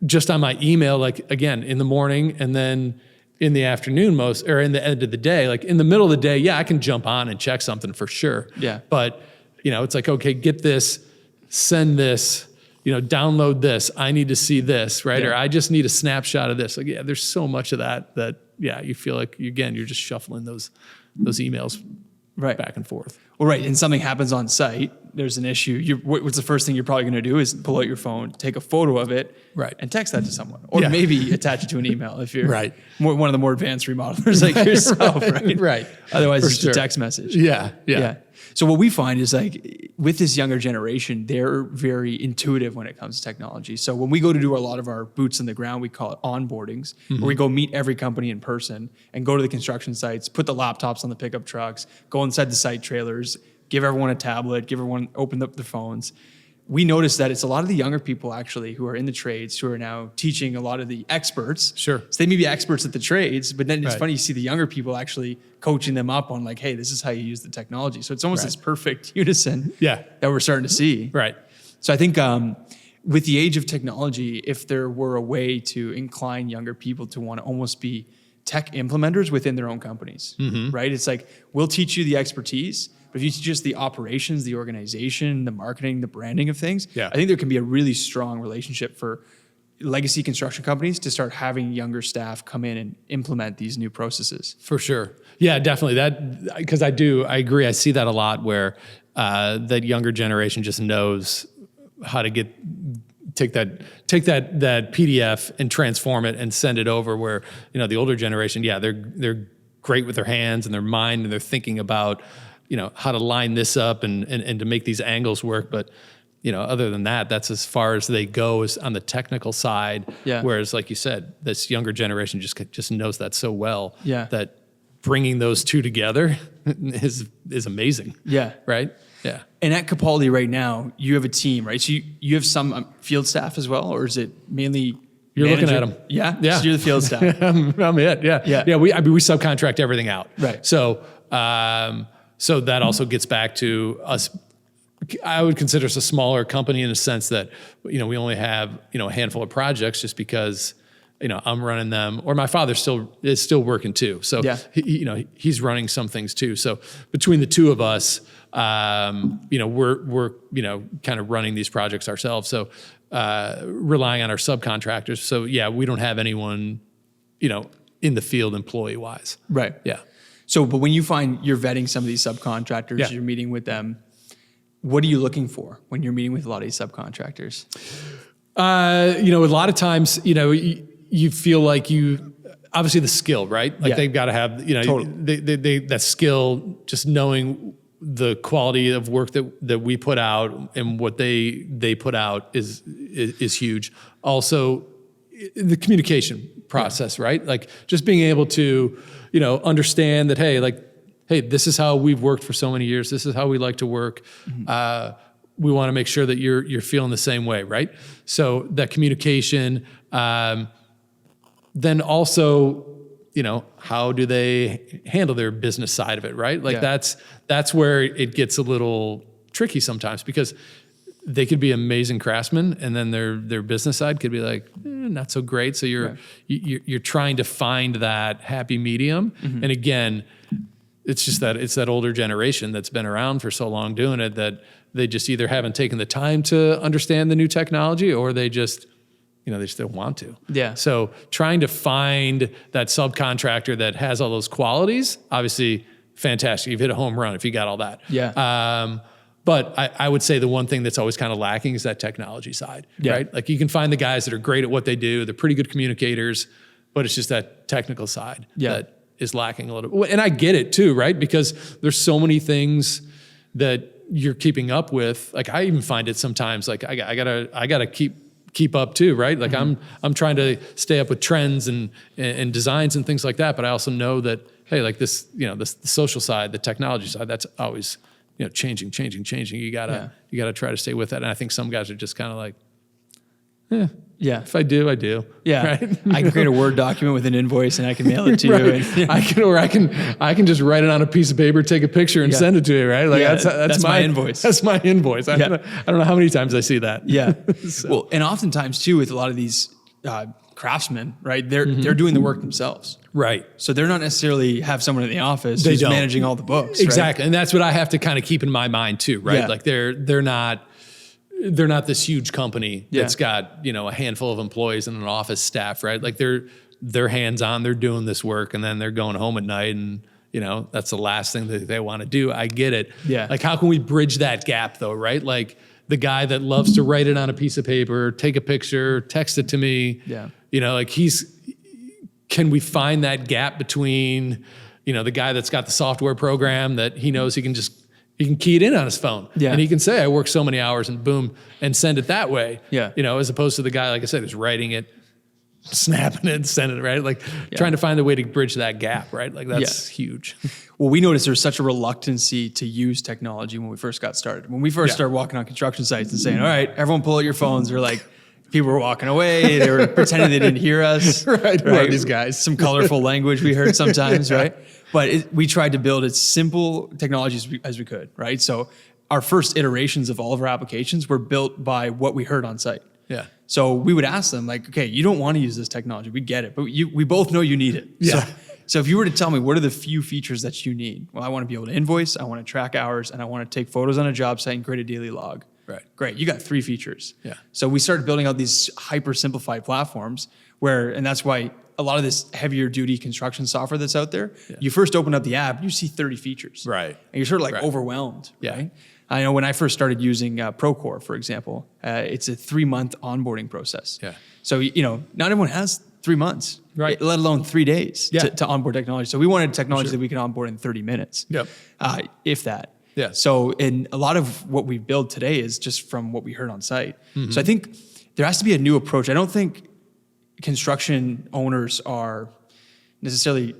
just on my email, like again, in the morning and then in the afternoon or in the end of the day. Like in the middle of the day, I can jump on and check something for sure. Yeah. But, it's like, okay, get this, send this, download this. I need to see this, right? Yeah. Or I just need a snapshot of this. Like, there's so much of that, you feel like, you're just shuffling those emails back and forth. Well, right. And something happens on site, there's an issue. What's the first thing you're probably going to do is pull out your phone, take a photo of it, and text that to someone. Or maybe attach it to an email if you're one of the more advanced remodelers like yourself, right? Right. Otherwise, it's just a text message. Yeah. So what we find is like with this younger generation, they're very intuitive when it comes to technology. So when we go to do a lot of our boots on the ground, we call it onboardings, where we go meet every company in person and go to the construction sites, put the laptops on the pickup trucks, go inside the site trailers, give everyone a tablet, give everyone open up their phones. We notice that it's a lot of the younger people actually who are in the trades who are now teaching a lot of the experts. Sure. So they may be experts at the trades, but then it's funny, you see the younger people actually coaching them up on like, hey, this is how you use the technology. So it's almost this perfect unison that we're starting to see. Right. So I think with the age of technology, if there were a way to incline younger people to want to almost be tech implementers within their own companies, right? It's like, we'll teach you the expertise, but if you teach us the operations, the organization, the marketing, the branding of things, I think there can be a really strong relationship for legacy construction companies to start having younger staff come in and implement these new processes. For sure. Yeah, definitely. That, because I agree. I see that a lot where that younger generation just knows how to take that PDF and transform it and send it over, where, the older generation, they're great with their hands and their mind, and they're thinking about, how to line this up and to make these angles work. But, other than that, that's as far as they go is on the technical side. Yeah. Whereas, like you said, this younger generation just knows that so well. Yeah. That bringing those two together is amazing. Yeah. Right. Yeah. And at Capaldi right now, you have a team, right? So you have some field staff as well, or is it mainly you're manager? Looking at them? Yeah. So you're the field staff. I'm it. Yeah. Yeah. We subcontract everything out. Right. So so that also gets back to us. I would consider us a smaller company in the sense that, we only have, a handful of projects just because, I'm running them, or my father is still working too. So, he's running some things too. So between the two of us, we're kind of running these projects ourselves. So, relying on our subcontractors. So we don't have anyone, in the field employee wise. Right. Yeah. So, but when you find you're vetting some of these subcontractors, you're meeting with them, what are you looking for when you're meeting with a lot of these subcontractors? A lot of times, you feel like obviously the skill, right? Like they've got to have, they that skill, just knowing the quality of work that we put out and what they put out is huge. Also, the communication process, right? Like just being able to, understand that, hey, this is how we've worked for so many years. This is how we like to work. We want to make sure that you're feeling the same way, right? So that communication, then also, how do they handle their business side of it, right? Like that's where it gets a little tricky sometimes, because they could be amazing craftsmen, and then their business side could be like not so great. So you're trying to find that happy medium. And again, it's just it's that older generation that's been around for so long doing it that they just either haven't taken the time to understand the new technology, or they just they just don't want to. Yeah. So trying to find that subcontractor that has all those qualities, obviously fantastic. You've hit a home run if you got all that. Yeah. But I would say the one thing that's always kind of lacking is that technology side, right? Like you can find the guys that are great at what they do. They're pretty good communicators, but it's just that technical side that is lacking a little bit. And I get it too, right? Because there's so many things that you're keeping up with. Like I even find it sometimes like I gotta keep up too, right? Like I'm trying to stay up with trends and designs and things like that. But I also know that, hey, like this, the social side, the technology side, that's always, changing. You gotta try to stay with that. And I think some guys are just kind of like, if I do, I do. Yeah. Right? I can create a Word document with an invoice and I can mail it to you. Right. And, I can just write it on a piece of paper, take a picture and send it to you, right? Like that's my invoice. That's my invoice. I don't know how many times I see that. Yeah. Well, and oftentimes too, with a lot of these craftsmen, right? They're doing the work themselves. Right. So they're not necessarily have someone in the office who's managing all the books. Exactly. Right? And that's what I have to kind of keep in my mind too, right? Yeah. Like they're not this huge company that's got, a handful of employees and an office staff, right? Like they're hands-on, they're doing this work and then they're going home at night and, that's the last thing that they want to do. I get it. Yeah. Like how can we bridge that gap though, right? Like the guy that loves to write it on a piece of paper, take a picture, text it to me. Yeah. Can we find that gap between, the guy that's got the software program that he knows he can key it in on his phone. Yeah. And he can say, I work so many hours and boom, and send it that way. Yeah. As opposed to the guy, like I said, who's writing it, snapping it, and sending it, right? Like trying to find a way to bridge that gap, right? Like that's huge. Well, we noticed there's such a reluctancy to use technology when we first got started. When we first started walking on construction sites and saying, all right, everyone pull out your phones. They're like, people were walking away. They were pretending they didn't hear us. Right. Who are these guys? Some colorful language we heard sometimes, right? But we tried to build as simple technology as we could, right? So our first iterations of all of our applications were built by what we heard on site. Yeah. So we would ask them like, okay, you don't want to use this technology. We get it, but we both know you need it. Yeah. So if you were to tell me, what are the few features that you need? Well, I want to be able to invoice, I want to track hours, and I want to take photos on a job site and create a daily log. Right. Great. You got 3 features. Yeah. So we started building out these hyper simplified platforms and that's why a lot of this heavier duty construction software that's out there, you first open up the app, you see 30 features. Right. And you're sort of like overwhelmed. Yeah. Right. I know when I first started using Procore, for example, it's a 3-month onboarding process. Yeah. So, not everyone has 3 months, right? Let alone 3 days to onboard technology. So we wanted technology that we could onboard in 30 minutes. Yep. If that. Yeah. So, and a lot of what we build today is just from what we heard on site. Mm-hmm. So I think there has to be a new approach. I don't think construction owners are necessarily,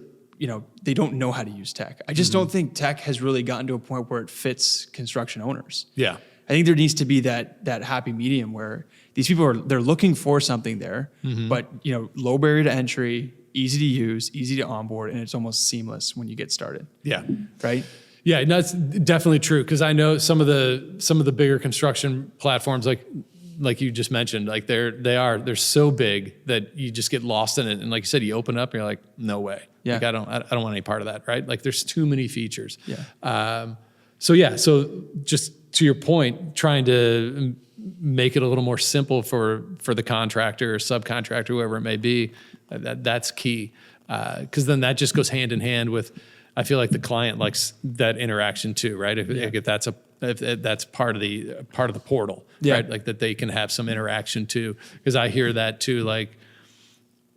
they don't know how to use tech. I just don't think tech has really gotten to a point where it fits construction owners. Yeah. I think there needs to be that happy medium where these people they're looking for something there, but low barrier to entry, easy to use, easy to onboard, and it's almost seamless when you get started. Yeah. Right? Yeah, no, that's definitely true because I know some of the bigger construction platforms like you just mentioned, like they're so big that you just get lost in it. And like you said, you open up and you're like, no way. Yeah. Like I don't want any part of that, right? Like there's too many features. Yeah. So just to your point, trying to make it a little more simple for the contractor or subcontractor, whoever it may be, that's key. Because then that just goes hand in hand with, I feel like the client likes that interaction too, right? If that's part of the portal, right? Like that they can have some interaction too. Because I hear that too, like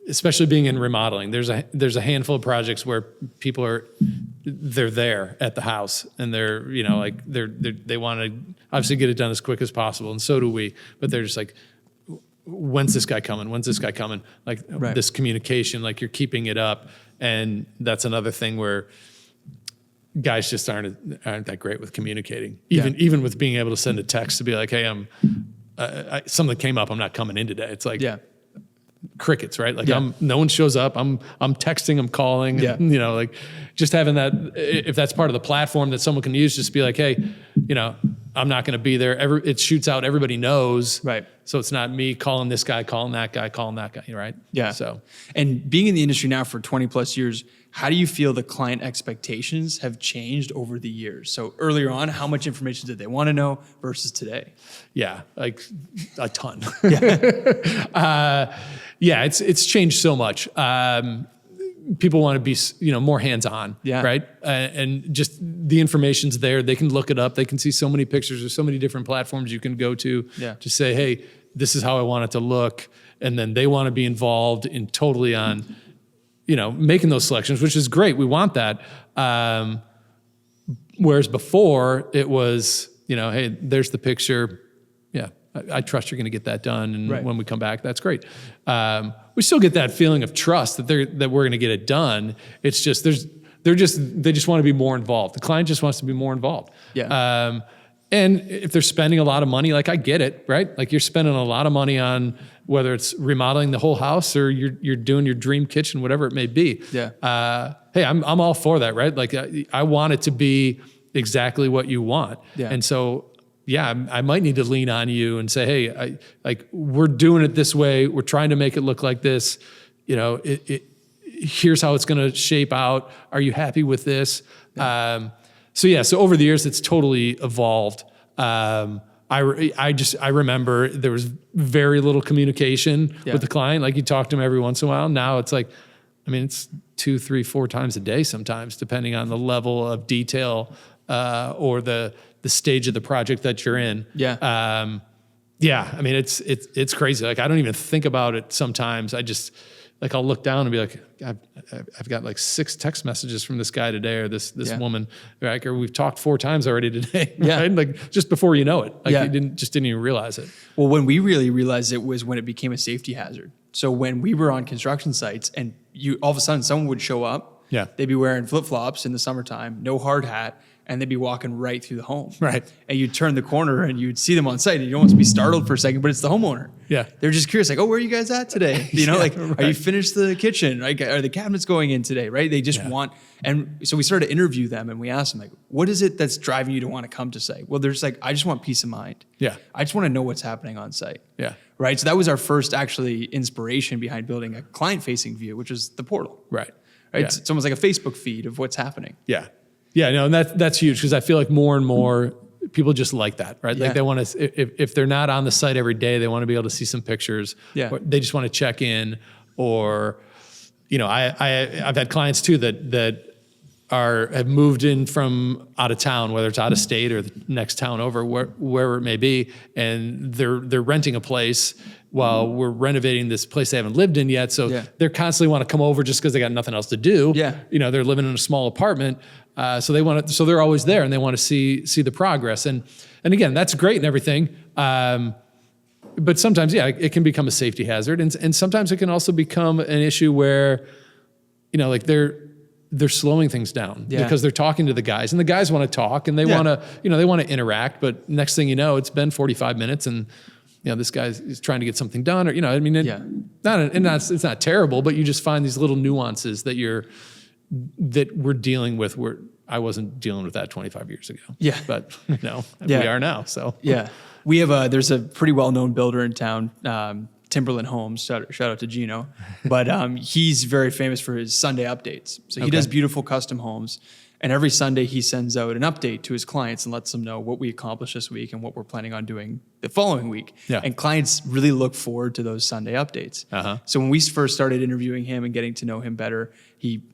especially being in remodeling, there's a handful of projects where people they're there at the house and they're they want to obviously get it done as quick as possible, and so do we. But they're just like, when's this guy coming? When's this guy coming? Like this communication, like you're keeping it up. And that's another thing where guys just aren't that great with communicating. Even with being able to send a text to be like, hey, something came up, I'm not coming in today. It's like crickets, right? Like no one shows up. I'm texting, I'm calling. Yeah. And, like just having that, if that's part of the platform that someone can use, just be like, hey, I'm not going to be there. It shoots out, everybody knows. Right. So it's not me calling this guy, calling that guy, calling that guy, right? Yeah. So, and being in the industry now for 20 plus years, how do you feel the client expectations have changed over the years? So earlier on, how much information did they want to know versus today? yeah, like a ton. Yeah. Yeah, it's changed so much. People want to be, more hands-on, Yeah. right? And just the information's there. They can look it up. They can see so many pictures. There's so many different platforms you can go to to say, hey, this is how I want it to look. And then they want to be involved in totally on, making those selections, which is great. We want that. Whereas before it was, hey, there's the picture. Yeah, I trust you're going to get that done. And when we come back, that's great. We still get that feeling of trust that we're going to get it done. It's just they just want to be more involved. The client just wants to be more involved. Yeah. And if they're spending a lot of money, like I get it, right? Like you're spending a lot of money on whether it's remodeling the whole house or you're doing your dream kitchen, whatever it may be. Yeah. Hey, I'm all for that, right? Like I want it to be exactly what you want. Yeah. And so, yeah, I might need to lean on you and say, hey, we're doing it this way. We're trying to make it look like this. Here's how it's going to shape out. Are you happy with this? Yeah. So over the years, it's totally evolved. I remember there was very little communication with the client. Like you talk to them every once in a while. Now it's like, it's 2, 3, 4 times a day sometimes, depending on the level of detail or the stage of the project that you're in. Yeah. It's crazy. Like I don't even think about it sometimes. I just I'll look down and be like, I've got like 6 text messages from this guy today or this woman, right? Or we've talked 4 times already today. Yeah. Right? Like just before you know it. Like you didn't even realize it. Well, when we really realized it was when it became a safety hazard. So when we were on construction sites and all of a sudden someone would show up, they'd be wearing flip-flops in the summertime, no hard hat, and they'd be walking right through the home. Right. And you'd turn the corner and you'd see them on site and you'd almost be startled for a second, but it's the homeowner. Yeah. They're just curious, like, oh, where are you guys at today? Are you finished the kitchen? Like, are the cabinets going in today? Right. They just want, and so we started to interview them and we asked them, like, what is it that's driving you to want to come to site? Well, they're just like, I just want peace of mind. Yeah. I just want to know what's happening on site. Yeah. Right. So that was our first actually inspiration behind building a client facing view, which is the portal. Right. Right. It's almost like a Facebook feed of what's happening. Yeah. Yeah, no, and that's huge because I feel like more and more people just like that, right? Yeah. Like they want to, if they're not on the site every day, they want to be able to see some pictures. Yeah. Or they just want to check in, or, I've had clients too that have moved in from out of town, whether it's out of state or the next town over, wherever it may be, and they're renting a place while we're renovating this place they haven't lived in yet. So they're constantly want to come over just because they got nothing else to do. Yeah. They're living in a small apartment. So they're always there and they want to see the progress. And again, that's great and everything. But sometimes, it can become a safety hazard. And sometimes it can also become an issue where, they're slowing things down because they're talking to the guys and the guys want to talk and they want to, they want to interact. But next thing you know, it's been 45 minutes and, this guy's trying to get something done, or it's not terrible, but you just find these little nuances that we're dealing with where I wasn't dealing with that 25 years ago. Yeah. But we are now. So we have there's a pretty well-known builder in town, Timberland Homes. Shout out to Gino, but he's very famous for his Sunday updates. So he does beautiful custom homes. And every Sunday he sends out an update to his clients and lets them know what we accomplished this week and what we're planning on doing the following week. Yeah. And clients really look forward to those Sunday updates. Uh-huh. So when we first started interviewing him and getting to know him better, he,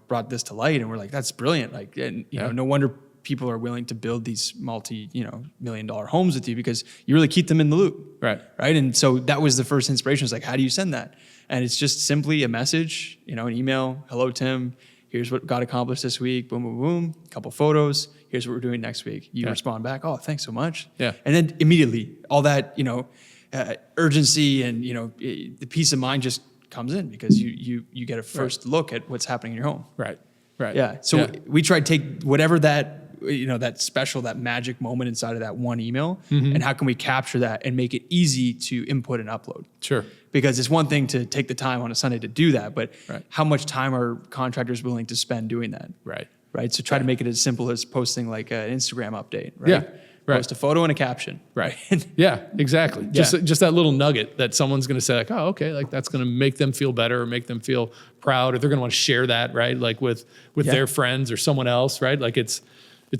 brought this to light and we're like, that's brilliant. Like, and no wonder people are willing to build these multi-million-dollar homes with you because you really keep them in the loop. Right. Right. And so that was the first inspiration. It's like, how do you send that? And it's just simply a message, an email. Hello, Tim. Here's what got accomplished this week. Boom, boom, boom. A couple photos. Here's what we're doing next week. You respond back. Oh, thanks so much. Yeah. And then immediately all that, urgency and, the peace of mind just comes in because you get a first look at what's happening in your home. Right. Right. Yeah. So we try to take whatever that, that special, that magic moment inside of that one email and how can we capture that and make it easy to input and upload? Sure. Because it's one thing to take the time on a Sunday to do that, but how much time are contractors willing to spend doing that? Right. Right. So try to make it as simple as posting like an Instagram update. Right. Yeah. Post a photo and a caption. Right. Yeah, exactly. Just that little nugget that someone's going to say like, oh, okay, like that's going to make them feel better or make them feel proud, or they're going to want to share that, right? Like with their friends or someone else, right? Like it's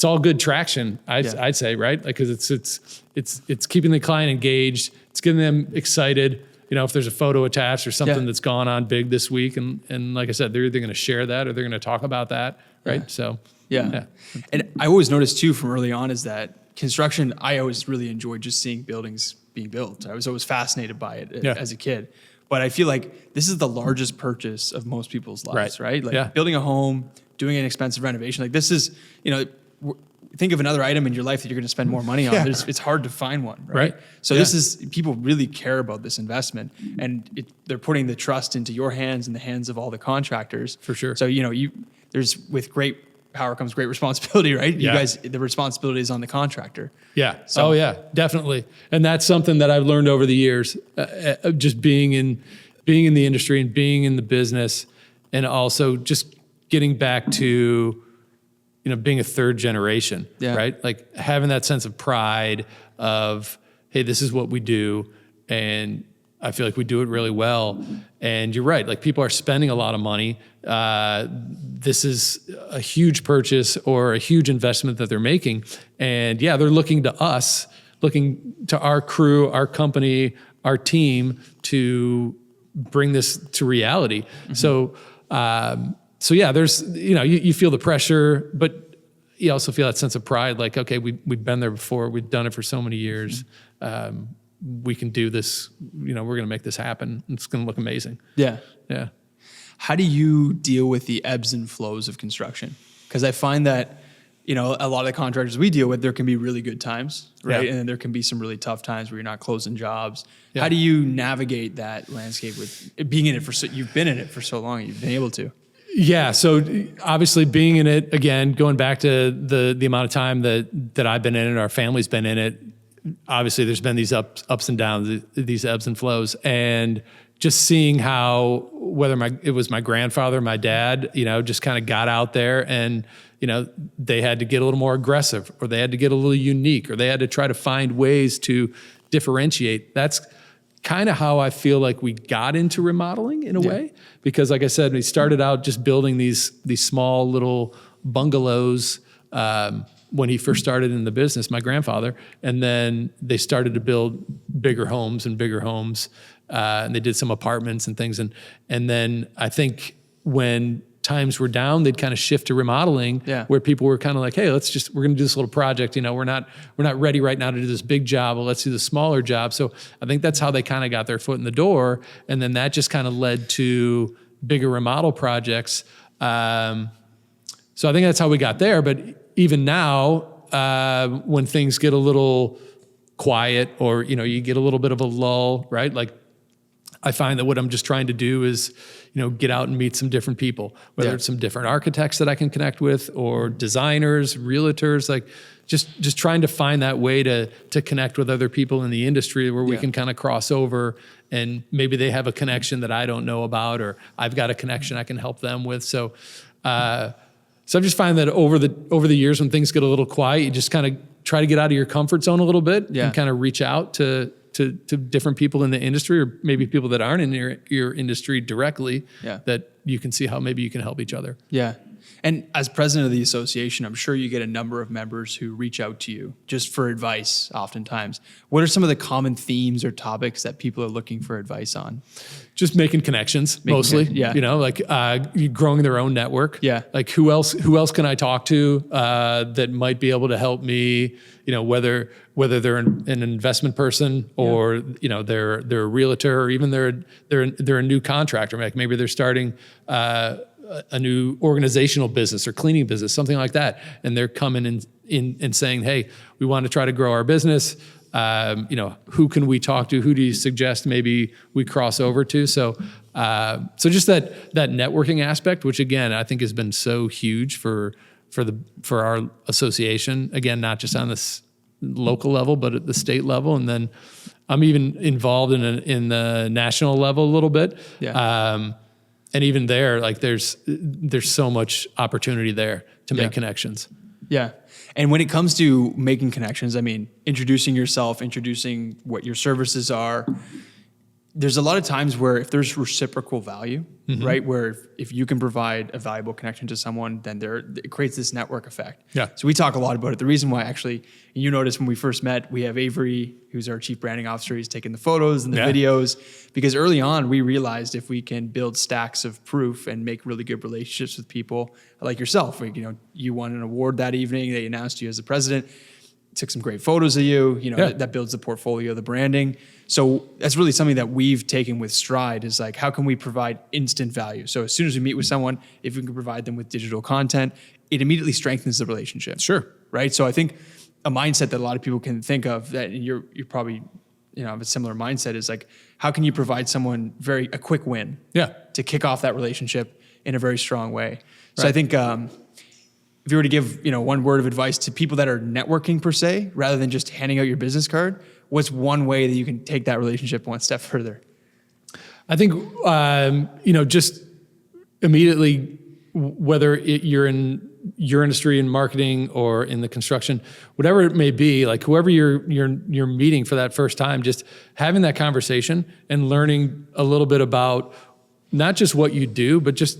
all good traction, I'd say, right? Like, cause it's keeping the client engaged. It's getting them excited. You know, if there's a photo attached or something that's gone on big this week, and like I said, they're either going to share that or they're going to talk about that, right? Yeah. So yeah. And I always noticed too from early on is that construction, I always really enjoyed just seeing buildings being built. I was always fascinated by it as a kid. But I feel like this is the largest purchase of most people's lives, right? Like building a home, doing an expensive renovation. Like this is, you know, think of another item in your life that you're going to spend more money on. It's hard to find one, right? So this is, people really care about this investment, and they're putting the trust into your hands and the hands of all the contractors. For sure. So, you know, there's with great power comes great responsibility, right? You guys, the responsibility is on the contractor. Yeah. So, oh yeah, definitely. And that's something that I've learned over the years, just being in the industry and being in the business, and also just getting back to, you know, being a third generation, right? Like having that sense of pride of, hey, this is what we do. And I feel like we do it really well. And you're right. Like people are spending a lot of money. This is a huge purchase or a huge investment that they're making. And they're looking to us, looking to our crew, our company, our team to bring this to reality. Mm-hmm. So yeah, there's, you know, you feel the pressure, but you also feel that sense of pride. Like, okay, we've been there before. We've done it for so many years. We can do this. You know, we're going to make this happen. It's going to look amazing. Yeah. Yeah. How do you deal with the ebbs and flows of construction? Because I find that, you know, a lot of the contractors we deal with, there can be really good times, right? Yeah. And then there can be some really tough times where you're not closing jobs. Yeah. How do you navigate that landscape with being in it you've been in it for so long, you've been able to? Yeah. So obviously being in it, again, going back to the amount of time that I've been in it, our family's been in it, obviously there's been these ups and downs, these ebbs and flows, and just seeing how, whether it was my grandfather, my dad, you know, just kind of got out there and, you know, they had to get a little more aggressive, or they had to get a little unique, or they had to try to find ways to differentiate. That's kind of how I feel like we got into remodeling in a way, because like I said, we started out just building these small little bungalows when he first started in the business, my grandfather, and then they started to build bigger homes, and they did some apartments and things, and then I think when times were down, they'd kind of shift to remodeling, where people were kind of like, hey, we're going to do this little project. You know, we're not ready right now to do this big job. Well, let's do the smaller job. So I think that's how they kind of got their foot in the door. And then that just kind of led to bigger remodel projects. So I think that's how we got there. But even now, when things get a little quiet, or, you know, you get a little bit of a lull, right? Like I find that what I'm just trying to do is, you know, get out and meet some different people, whether it's some different architects that I can connect with, or designers, realtors, like just trying to find that way to connect with other people in the industry where we can kind of cross over, and maybe they have a connection that I don't know about, or I've got a connection I can help them with. So I just find that over the years, when things get a little quiet, you just kind of try to get out of your comfort zone a little bit and kind of reach out to different people in the industry, or maybe people that aren't in your industry directly, that you can see how maybe you can help each other. Yeah. And as president of the association, I'm sure you get a number of members who reach out to you just for advice oftentimes. What are some of the common themes or topics that people are looking for advice on? Just making connections, mostly. You know, like growing their own network. Yeah. Like who else can I talk to that might be able to help me, you know, whether they're an investment person, or, you know, they're a realtor, or even they're a new contractor. Like maybe they're starting a new organizational business or cleaning business, something like that. And they're coming in and saying, hey, we want to try to grow our business. You know, who can we talk to? Who do you suggest maybe we cross over to? So just that networking aspect, which again, I think has been so huge for our association. Again, not just on this local level, but at the state level. And then I'm even involved in the national level a little bit. And even there, like there's so much opportunity there to make connections. Yeah. And when it comes to making connections, I mean, introducing yourself, introducing what your services are, there's a lot of times where if there's reciprocal value, right? Where if you can provide a valuable connection to someone, then it creates this network effect. Yeah. So we talk a lot about it. The reason why actually, you noticed when we first met, we have Avery, who's our chief branding officer. He's taking the photos and the videos, because early on we realized if we can build stacks of proof and make really good relationships with people like yourself, you won an award that evening. They announced you as the president. Took some great photos of you, that builds the portfolio, the branding. So that's really something that we've taken with stride, is like, how can we provide instant value? So as soon as we meet with someone, if we can provide them with digital content, it immediately strengthens the relationship. Sure. Right. So I think a mindset that a lot of people can think of, that you're probably, have a similar mindset, is like, how can you provide someone a quick win to kick off that relationship in a very strong way? So I think, if you were to give, one word of advice to people that are networking per se, rather than just handing out your business card, what's one way that you can take that relationship one step further? I think, just immediately, whether you're in your industry in marketing or in the construction, whatever it may be, like whoever you're meeting for that first time, just having that conversation and learning a little bit about not just what you do, but just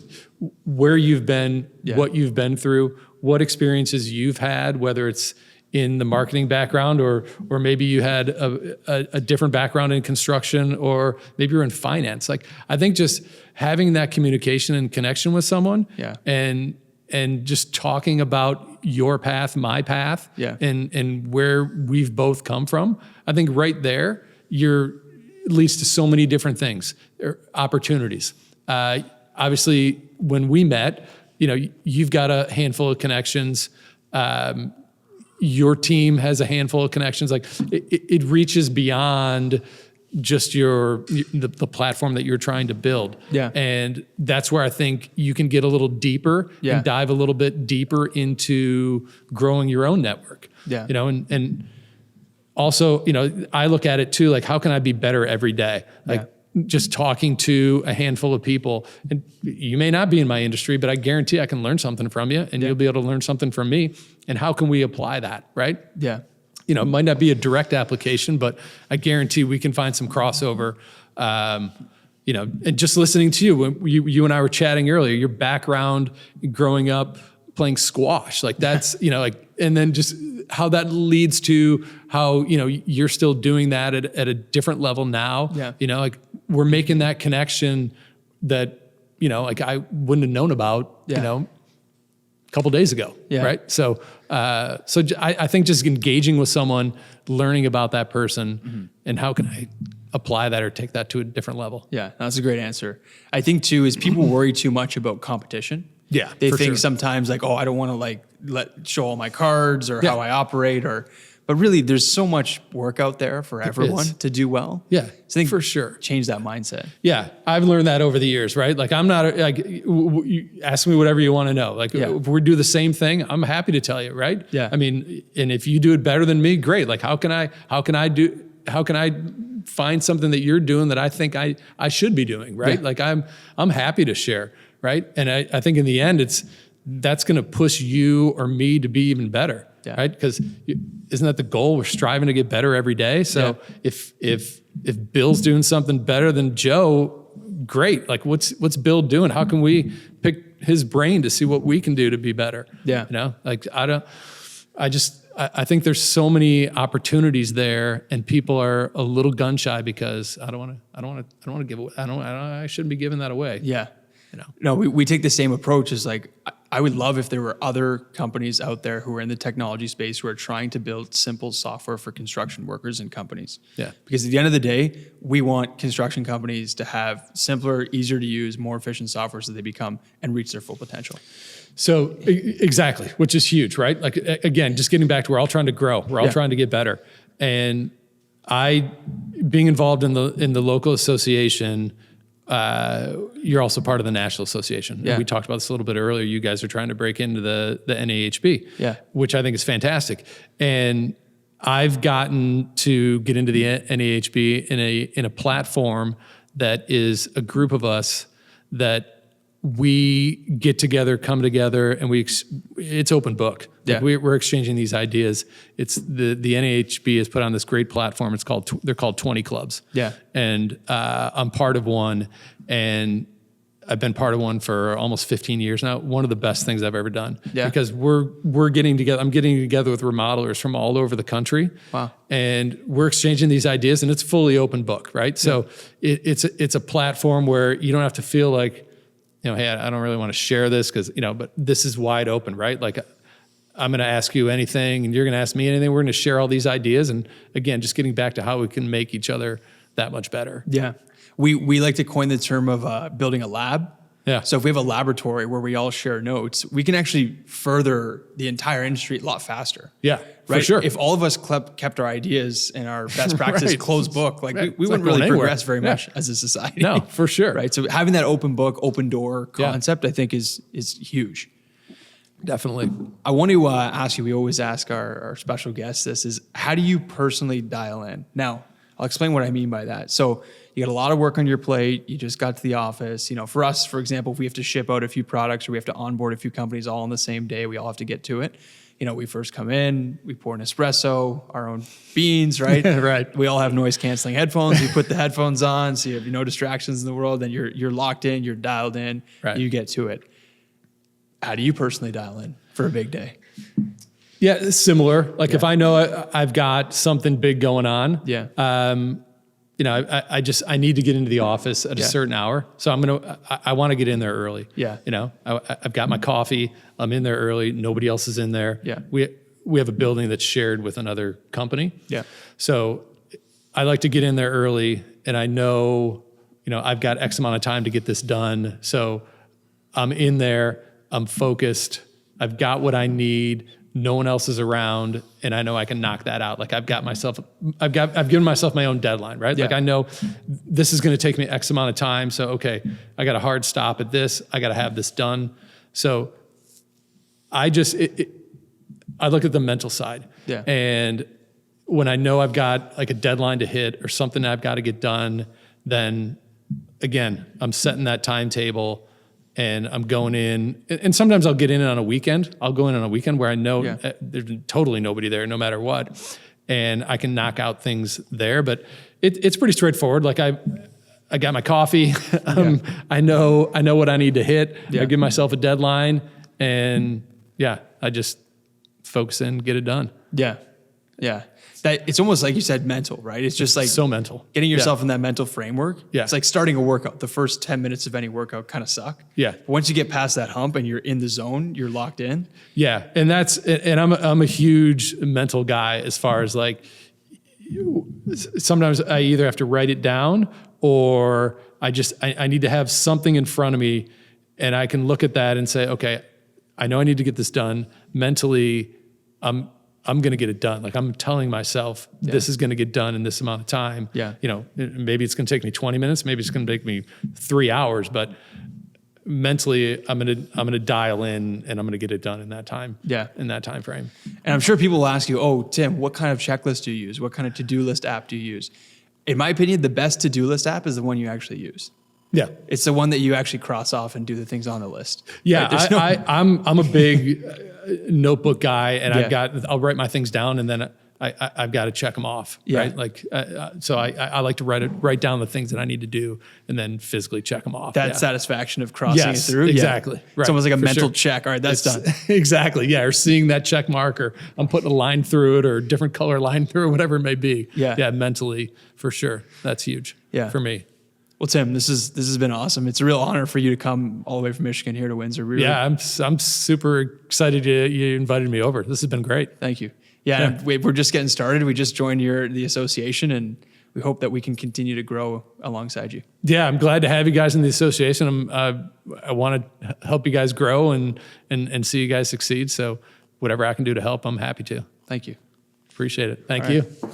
where you've been, what you've been through, what experiences you've had, whether it's in the marketing background or maybe you had a different background in construction, or maybe you're in finance. Like, I think just having that communication and connection with someone and just talking about your path, my path, and where we've both come from, I think right there, it leads to so many different things, opportunities. Obviously, when we met, you've got a handful of connections. Your team has a handful of connections. Like, it reaches beyond just the platform that you're trying to build. Yeah. And that's where I think you can get a little deeper and dive a little bit deeper into growing your own network. Yeah. And also, I look at it too, like, how can I be better every day? Like, just talking to a handful of people, and you may not be in my industry, but I guarantee I can learn something from you, and you'll be able to learn something from me. And how can we apply that, right? Yeah. It might not be a direct application, but I guarantee we can find some crossover. And just listening to you, when you and I were chatting earlier, your background growing up playing squash, like that's, and then just how that leads to how, you're still doing that at a different level now. Yeah. Like, we're making that connection that, like, I wouldn't have known about, a couple days ago. Yeah. Right. So I think just engaging with someone, learning about that person, and how can I apply that or take that to a different level. Yeah. That's a great answer. I think too, is people worry too much about competition. Yeah. They think sometimes like, I don't want to show all my cards or how I operate, but really there's so much work out there for everyone to do well. Yeah. So I think for sure, change that mindset. Yeah. I've learned that over the years, right? Like, I'm not ask me whatever you want to know. Like, if we do the same thing, I'm happy to tell you, right? Yeah. I mean, and if you do it better than me, great. Like, how can I find something that you're doing that I think I should be doing, right? Yeah. Like, I'm happy to share, right? And I think in the end, that's going to push you or me to be even better, right? Because isn't that the goal? We're striving to get better every day. So if Bill's doing something better than Joe, great. Like, what's Bill doing? How can we pick his brain to see what we can do to be better? Yeah. Like, I think there's so many opportunities there, and people are a little gun shy because I don't want to give away. I shouldn't be giving that away. Yeah. No, we take the same approach as like, I would love if there were other companies out there who are in the technology space who are trying to build simple software for construction workers and companies. Yeah. Because at the end of the day, we want construction companies to have simpler, easier to use, more efficient software so they become and reach their full potential. So exactly, which is huge, right? Like, again, just getting back to, we're all trying to grow. We're all trying to get better. And being involved in the local association, you're also part of the national association. Yeah. We talked about this a little bit earlier. You guys are trying to break into the NAHB, which I think is fantastic. And I've gotten to get into the NAHB in a platform that is a group of us that we get together, come together, and it's open book. Like Yeah. we're exchanging these ideas. It's the NAHB has put on this great platform. They're called 20 clubs. Yeah. And I'm part of one, and I've been part of one for almost 15 years now. One of the best things I've ever done. Yeah. Because we're getting together. I'm getting together with remodelers from all over the country. Wow. And we're exchanging these ideas, and it's fully open book, right? So it's a platform where you don't have to feel like, hey, I don't really want to share this because, but this is wide open, right? Like I'm going to ask you anything and you're going to ask me anything. We're going to share all these ideas. And again, just getting back to how we can make each other that much better. Yeah. We like to coin the term of building a lab. Yeah. So if we have a laboratory where we all share notes, we can actually further the entire industry a lot faster. Yeah, Right? for sure. If all of us kept our ideas and our best practices Right. closed book, like Right. we It's wouldn't not really going anywhere. progress very Yeah. much as a society. No, for sure. Right. So having that open book, open door Yeah. concept, I think is huge. Definitely. I want to ask you, we always ask our special guests this, is how do you personally dial in? Now, I'll explain what I mean by that. So you got a lot of work on your plate. You just got to the office. For us, for example, if we have to ship out a few products or we have to onboard a few companies all on the same day, we all have to get to it. We first come in, we pour an espresso, our own beans, right? Right. We all have noise canceling headphones. We put the headphones on, so you have no distractions in the world. Then you're locked in, you're dialed in, Right. you get to it. How do you personally dial in for a big day? Yeah, it's similar. Like if I know I've got something big going on, Yeah. I need to get into the office at a certain hour. So I want to get in there early. Yeah. I've got my coffee. I'm in there early. Nobody else is in there. Yeah. We have a building that's shared with another company. Yeah. So I like to get in there early, and I know, I've got X amount of time to get this done. So I'm in there, I'm focused, I've got what I need, no one else is around, and I know I can knock that out. Like I've given myself my own deadline, right? Yeah. Like I know this is going to take me X amount of time. So, okay, I got a hard stop at this. I got to have this done. So I look at the mental side. Yeah. And when I know I've got like a deadline to hit or something I've got to get done, then again, I'm setting that timetable and I'm going in. And sometimes I'll get in on a weekend. I'll go in on a weekend where I know there's totally nobody there no matter what. And I can knock out things there. But it's pretty straightforward. Like I got my coffee. I know what I need to hit. Yeah. I give myself a deadline. And I just focus in, get it done. Yeah. Yeah. It's almost like you said, mental, right? It's just like So mental. getting yourself in that mental framework. Yeah. It's like starting a workout. The first 10 minutes of any workout kind of suck. Yeah. But once you get past that hump and you're in the zone, you're locked in. Yeah. And I'm a huge mental guy as far as like, sometimes I either have to write it down or I need to have something in front of me and I can look at that and say, okay, I know I need to get this done. Mentally, I'm going to get it done. Like I'm telling myself this is going to get done in this amount of time. Yeah. Maybe it's going to take me 20 minutes. Maybe it's going to take me 3 hours, but mentally I'm going to dial in and I'm going to get it done in that time. Yeah. In that time frame. And I'm sure people will ask you, oh, Tim, what kind of checklist do you use? What kind of to-do list app do you use? In my opinion, the best to-do list app is the one you actually use. Yeah. It's the one that you actually cross off and do the things on the list. Yeah. Right? I'm a big notebook guy and Yeah. I'll write my things down and then I've got to check them off. Yeah. Right. Like, so I like to write down the things that I need to do and then physically check them off. That satisfaction of crossing Yes, it through. exactly. Yeah. Right, It's almost like a for mental sure. check. All right, that's done. Exactly. Yeah. Or seeing that check mark or I'm putting a line through it or a different color line through it, whatever it may be. Yeah. Yeah. Mentally for sure. That's huge. Yeah. For me. Well, Tim, this has been awesome. It's a real honor for you to come all the way from Michigan here to Windsor. Really. Yeah. I'm super excited you invited me over. This has been great. Thank you. Yeah, and we're just getting started. We just joined the association, and we hope that we can continue to grow alongside you. Yeah, I'm glad to have you guys in the association. I want to help you guys grow and see you guys succeed. So whatever I can do to help, I'm happy to. Thank you. Appreciate it. Thank All you. right.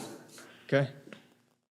Okay.